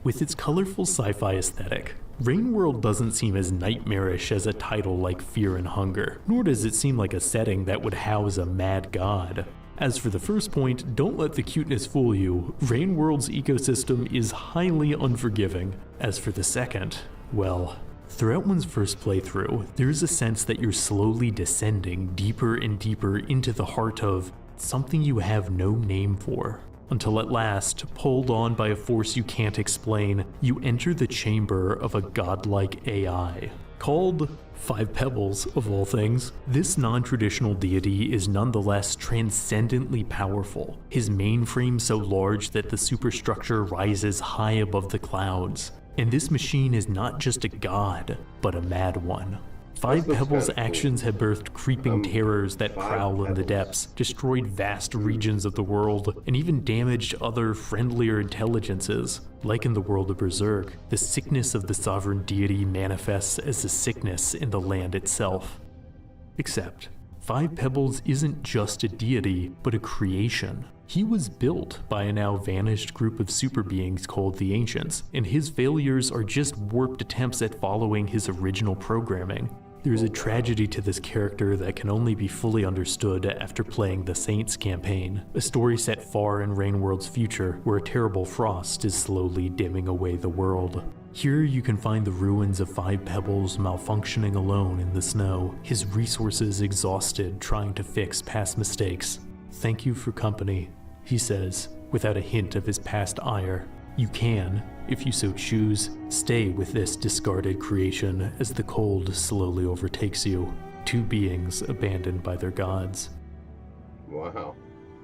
With its colorful sci-fi aesthetic, Rainworld doesn't seem as nightmarish as a title like Fear and Hunger, nor does it seem like a setting that would house a mad god. As for the first point, don't let the cuteness fool you. Rainworld's ecosystem is highly unforgiving. As for the second, well, throughout one's first playthrough, there's a sense that you're slowly descending deeper and deeper into the heart of something you have no name for. Until at last, pulled on by a force you can't explain, you enter the chamber of a godlike AI. Called Five Pebbles, of all things, this non-traditional deity is nonetheless transcendently powerful, his mainframe so large that the superstructure rises high above the clouds. And this machine is not just a god, but a mad one. Five Pebbles' actions have birthed creeping terrors that prowl in the depths, destroyed vast regions of the world, and even damaged other friendlier intelligences. Like in the world of Berserk, the sickness of the sovereign deity manifests as a sickness in the land itself. Except, Five Pebbles isn't just a deity, but a creation. He was built by a now vanished group of super beings called the Ancients, and his failures are just warped attempts at following his original programming. There's a tragedy to this character that can only be fully understood after playing the Saints campaign, a story set far in Rainworld's future where a terrible frost is slowly dimming away the world. Here you can find the ruins of Five Pebbles malfunctioning alone in the snow, his resources exhausted trying to fix past mistakes. "Thank you for company," he says, without a hint of his past ire. You can, if you so choose, stay with this discarded creation as the cold slowly overtakes you. Two beings abandoned by their gods. Wow.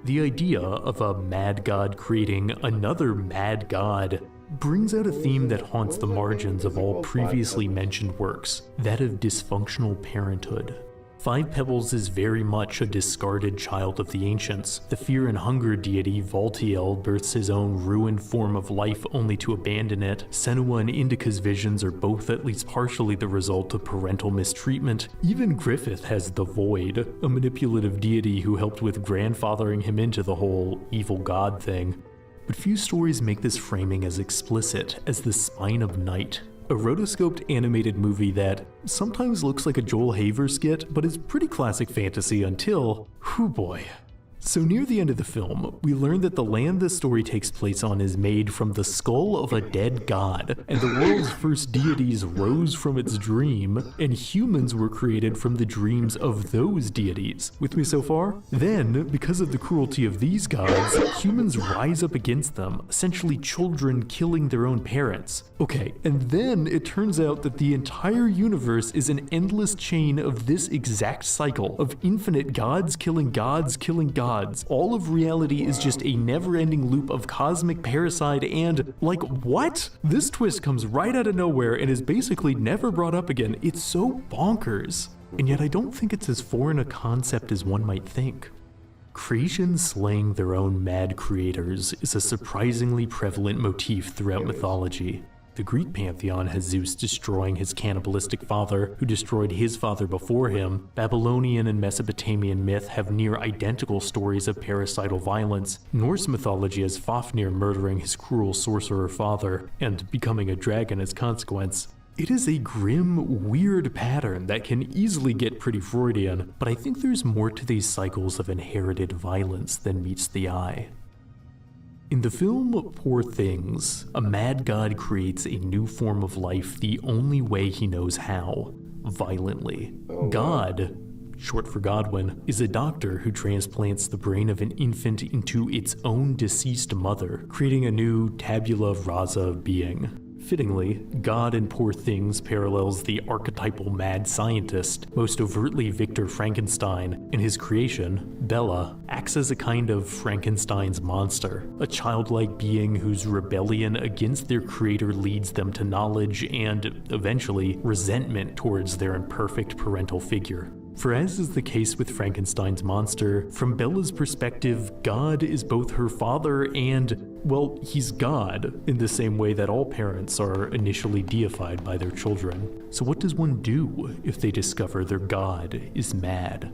The idea of a mad god creating another mad god brings out a theme that haunts the margins of all previously mentioned works, that of dysfunctional parenthood. Five Pebbles is very much a discarded child of the Ancients. The fear and hunger deity Valtiel births his own ruined form of life only to abandon it. Senua and Indica's visions are both at least partially the result of parental mistreatment. Even Griffith has the Void, a manipulative deity who helped with grandfathering him into the whole evil god thing. But few stories make this framing as explicit as The Spine of Night, a rotoscoped animated movie that sometimes looks like a Joel Haver skit, but is pretty classic fantasy until, whew boy. So near the end of the film, we learn that the land the story takes place on is made from the skull of a dead god, and the world's first deities rose from its dream, and humans were created from the dreams of those deities. With me so far? Then, because of the cruelty of these gods, humans rise up against them, essentially children killing their own parents. Okay, and then it turns out that the entire universe is an endless chain of this exact cycle of infinite gods killing gods killing gods. All of reality is just a never-ending loop of cosmic parricide and, like, what? This twist comes right out of nowhere and is basically never brought up again. It's so bonkers. And yet I don't think it's as foreign a concept as one might think. Creation slaying their own mad creators is a surprisingly prevalent motif throughout mythology. The Greek pantheon has Zeus destroying his cannibalistic father, who destroyed his father before him. Babylonian and Mesopotamian myth have near identical stories of parricidal violence. Norse mythology has Fafnir murdering his cruel sorcerer father, and becoming a dragon as consequence. It is a grim, weird pattern that can easily get pretty Freudian, but I think there's more to these cycles of inherited violence than meets the eye. In the film Poor Things, a mad god creates a new form of life the only way he knows how, violently. God, short for Godwin, is a doctor who transplants the brain of an infant into its own deceased mother, creating a new tabula rasa being. Fittingly, God in Poor Things parallels the archetypal mad scientist, most overtly Victor Frankenstein. In his creation, Bella acts as a kind of Frankenstein's monster, a childlike being whose rebellion against their creator leads them to knowledge and, eventually, resentment towards their imperfect parental figure. For as is the case with Frankenstein's monster, from Bella's perspective, God is both her father and, well, he's God, in the same way that all parents are initially deified by their children. So what does one do if they discover their God is mad?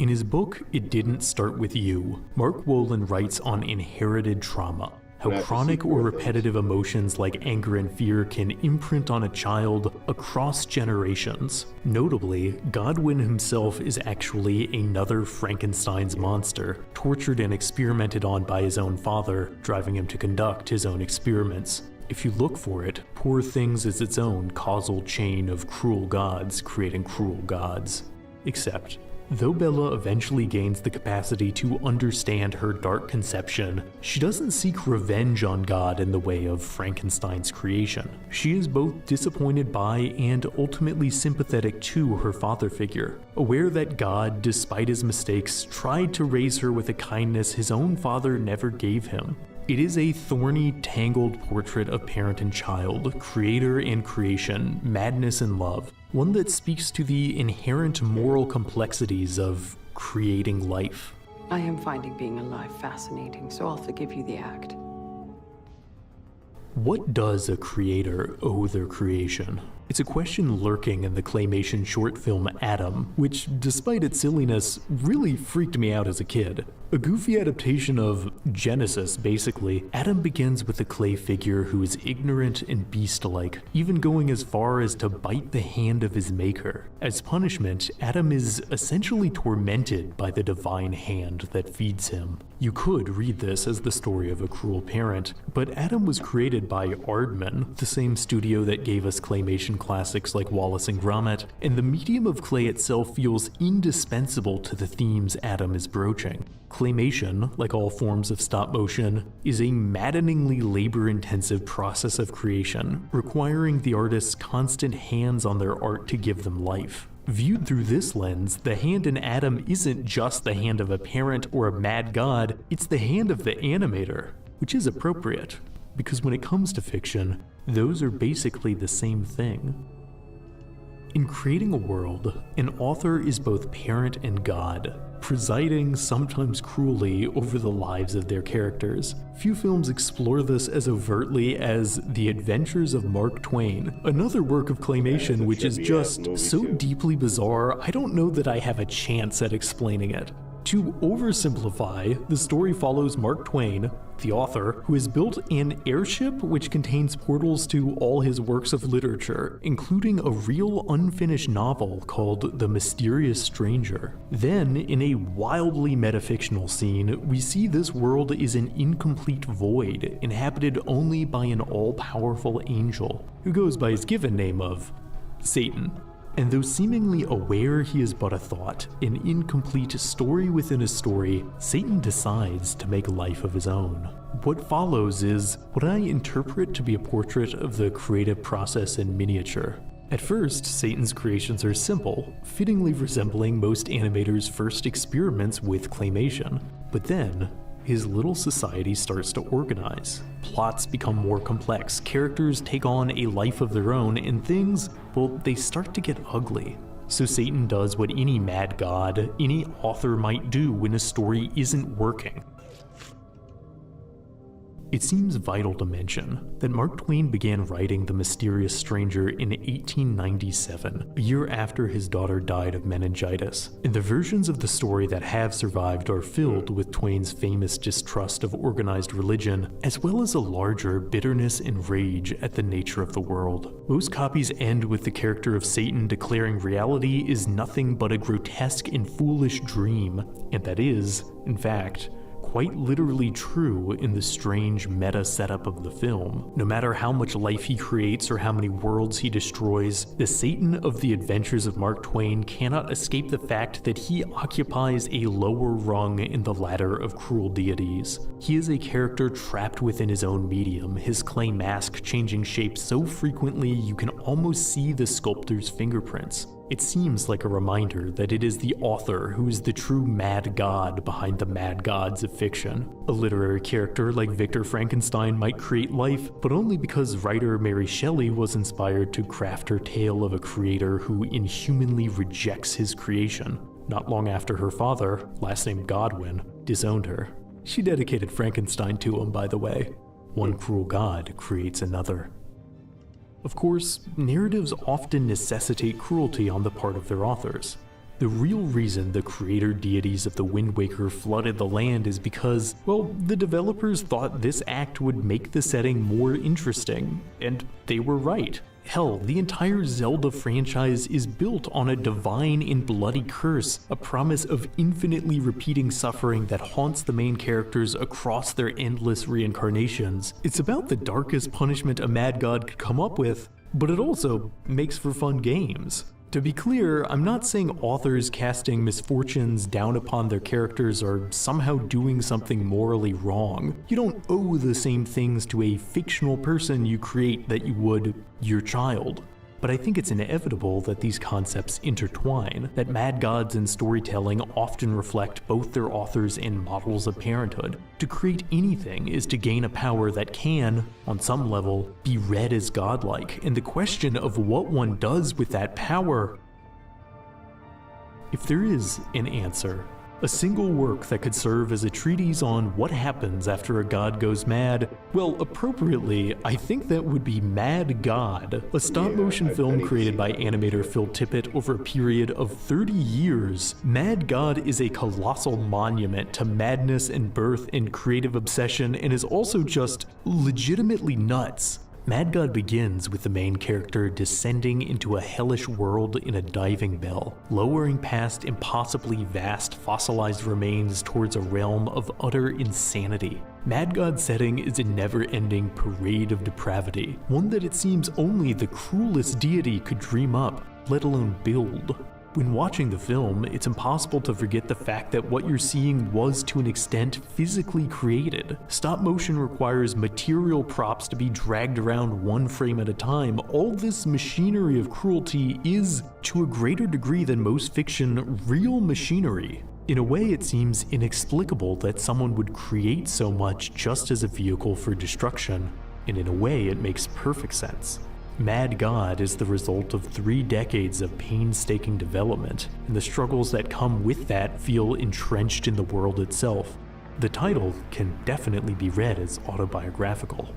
In his book, It Didn't Start With You, Mark Wolin writes on inherited trauma. How chronic or repetitive emotions like anger and fear can imprint on a child across generations. Notably, Godwin himself is actually another Frankenstein's monster, tortured and experimented on by his own father, driving him to conduct his own experiments. If you look for it, Poor Things is its own causal chain of cruel gods creating cruel gods. Except, Though Bella eventually gains the capacity to understand her dark conception, she doesn't seek revenge on God in the way of Frankenstein's creation. She is both disappointed by and ultimately sympathetic to her father figure, aware that God, despite his mistakes, tried to raise her with a kindness his own father never gave him. It is a thorny, tangled portrait of parent and child, creator and creation, madness and love, one that speaks to the inherent moral complexities of creating life. I am finding being alive fascinating, so I'll forgive you the act. What does a creator owe their creation? It's a question lurking in the claymation short film Adam, which, despite its silliness, really freaked me out as a kid. A goofy adaptation of Genesis, basically, Adam begins with a clay figure who is ignorant and beast-like, even going as far as to bite the hand of his maker. As punishment, Adam is essentially tormented by the divine hand that feeds him. You could read this as the story of a cruel parent, but Adam was created by Aardman, the same studio that gave us claymation classics like Wallace and Gromit, and the medium of clay itself feels indispensable to the themes Adam is broaching. Claymation, like all forms of stop motion, is a maddeningly labor-intensive process of creation, requiring the artist's constant hands on their art to give them life. Viewed through this lens, the hand in Adam isn't just the hand of a parent or a mad god, it's the hand of the animator, which is appropriate, because when it comes to fiction, those are basically the same thing. In creating a world, an author is both parent and god, presiding sometimes cruelly over the lives of their characters. Few films explore this as overtly as The Adventures of Mark Twain, another work of claymation which is just so deeply bizarre, I don't know that I have a chance at explaining it. To oversimplify, the story follows Mark Twain, the author, who has built an airship which contains portals to all his works of literature, including a real unfinished novel called The Mysterious Stranger. Then, in a wildly metafictional scene, we see this world is an incomplete void, inhabited only by an all-powerful angel, who goes by his given name of Satan. And though seemingly aware he is but a thought, an incomplete story within a story, Satan decides to make a life of his own. What follows is what I interpret to be a portrait of the creative process in miniature. At first, Satan's creations are simple, fittingly resembling most animators' first experiments with claymation. But then, his little society starts to organize. Plots become more complex, characters take on a life of their own, and things, well, they start to get ugly. So Satan does what any mad god, any author might do when a story isn't working. It seems vital to mention that Mark Twain began writing The Mysterious Stranger in 1897, a year after his daughter died of meningitis, and the versions of the story that have survived are filled with Twain's famous distrust of organized religion, as well as a larger bitterness and rage at the nature of the world. Most copies end with the character of Satan declaring reality is nothing but a grotesque and foolish dream, and that is, in fact, quite literally true in the strange meta setup of the film. No matter how much life he creates or how many worlds he destroys, the Satan of The Adventures of Mark Twain cannot escape the fact that he occupies a lower rung in the ladder of cruel deities. He is a character trapped within his own medium, his clay mask changing shape so frequently you can almost see the sculptor's fingerprints. It seems like a reminder that it is the author who is the true mad god behind the mad gods of fiction. A literary character like Victor Frankenstein might create life, but only because writer Mary Shelley was inspired to craft her tale of a creator who inhumanly rejects his creation, not long after her father, last name Godwin, disowned her. She dedicated Frankenstein to him, by the way. One cruel god creates another. Of course, narratives often necessitate cruelty on the part of their authors. The real reason the creator deities of the Wind Waker flooded the land is because, well, the developers thought this act would make the setting more interesting, and they were right. Hell, the entire Zelda franchise is built on a divine and bloody curse, a promise of infinitely repeating suffering that haunts the main characters across their endless reincarnations. It's about the darkest punishment a mad god could come up with, but it also makes for fun games. To be clear, I'm not saying authors casting misfortunes down upon their characters are somehow doing something morally wrong. You don't owe the same things to a fictional person you create that you would your child. But I think it's inevitable that these concepts intertwine, that mad gods in storytelling often reflect both their authors and models of parenthood. To create anything is to gain a power that can, on some level, be read as godlike, and the question of what one does with that power. If there is an answer, a single work that could serve as a treatise on what happens after a god goes mad, well, appropriately, I think that would be Mad God, a stop-motion film created by animator Phil Tippett over a period of 30 years. Mad God is a colossal monument to madness and birth and creative obsession, and is also just legitimately nuts. Mad God begins with the main character descending into a hellish world in a diving bell, lowering past impossibly vast fossilized remains towards a realm of utter insanity. Mad God's setting is a never-ending parade of depravity, one that it seems only the cruelest deity could dream up, let alone build. When watching the film, it's impossible to forget the fact that what you're seeing was to an extent physically created. Stop motion requires material props to be dragged around one frame at a time. All this machinery of cruelty is, to a greater degree than most fiction, real machinery. In a way, it seems inexplicable that someone would create so much just as a vehicle for destruction, and in a way, it makes perfect sense. Mad God is the result of 3 decades of painstaking development, and the struggles that come with that feel entrenched in the world itself. The title can definitely be read as autobiographical.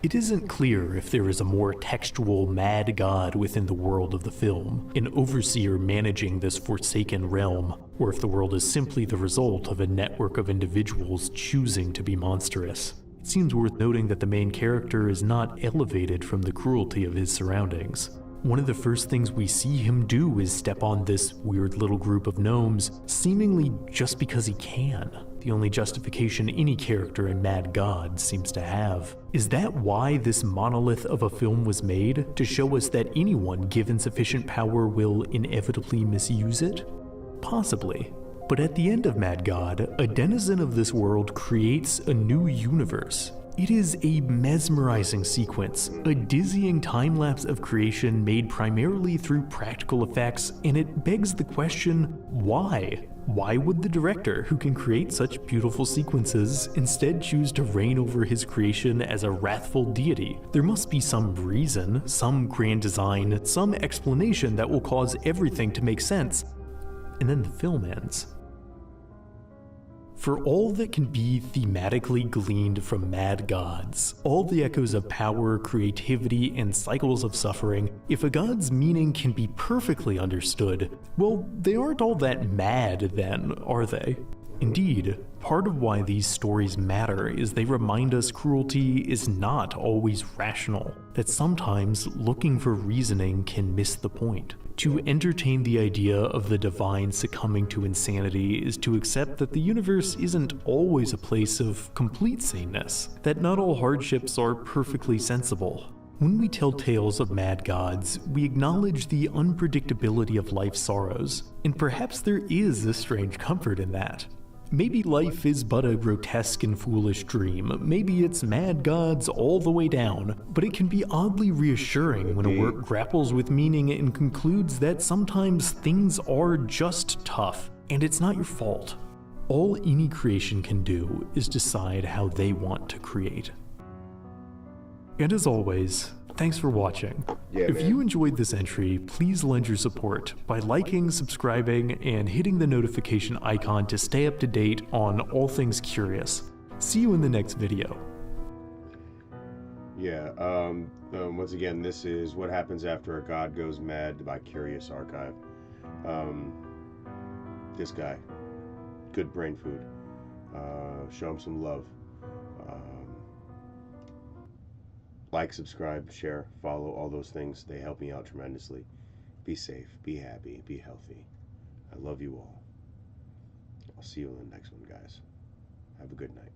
It isn't clear if there is a more textual Mad God within the world of the film, an overseer managing this forsaken realm, or if the world is simply the result of a network of individuals choosing to be monstrous. It seems worth noting that the main character is not elevated from the cruelty of his surroundings. One of the first things we see him do is step on this weird little group of gnomes, seemingly just because he can. The only justification any character in Mad God seems to have. Is that why this monolith of a film was made? To show us that anyone given sufficient power will inevitably misuse it? Possibly. But at the end of Mad God, a denizen of this world creates a new universe. It is a mesmerizing sequence, a dizzying time-lapse of creation made primarily through practical effects, and it begs the question, why? Why would the director, who can create such beautiful sequences, instead choose to reign over his creation as a wrathful deity? There must be some reason, some grand design, some explanation that will cause everything to make sense. And then the film ends. For all that can be thematically gleaned from Mad Gods, all the echoes of power, creativity, and cycles of suffering, if a god's meaning can be perfectly understood, well, they aren't all that mad then, are they? Indeed, part of why these stories matter is they remind us cruelty is not always rational, that sometimes looking for reasoning can miss the point. To entertain the idea of the divine succumbing to insanity is to accept that the universe isn't always a place of complete saneness, that not all hardships are perfectly sensible. When we tell tales of mad gods, we acknowledge the unpredictability of life's sorrows, and perhaps there is a strange comfort in that. Maybe life is but a grotesque and foolish dream, maybe it's mad gods all the way down, but it can be oddly reassuring when a work grapples with meaning and concludes that sometimes things are just tough, and it's not your fault. All any creation can do is decide how they want to create. And as always, thanks for watching. If you enjoyed this entry, please lend your support by liking, subscribing, and hitting the notification icon to stay up to date on all things curious. See you in the next video. Once again, this is What Happens After a God Goes Mad by Curious Archive. This guy, good brain food. Show him some love. Like, subscribe, share, follow, all those things. They help me out tremendously. Be safe, be happy, be healthy. I love you all. I'll see you in the next one, guys. Have a good night.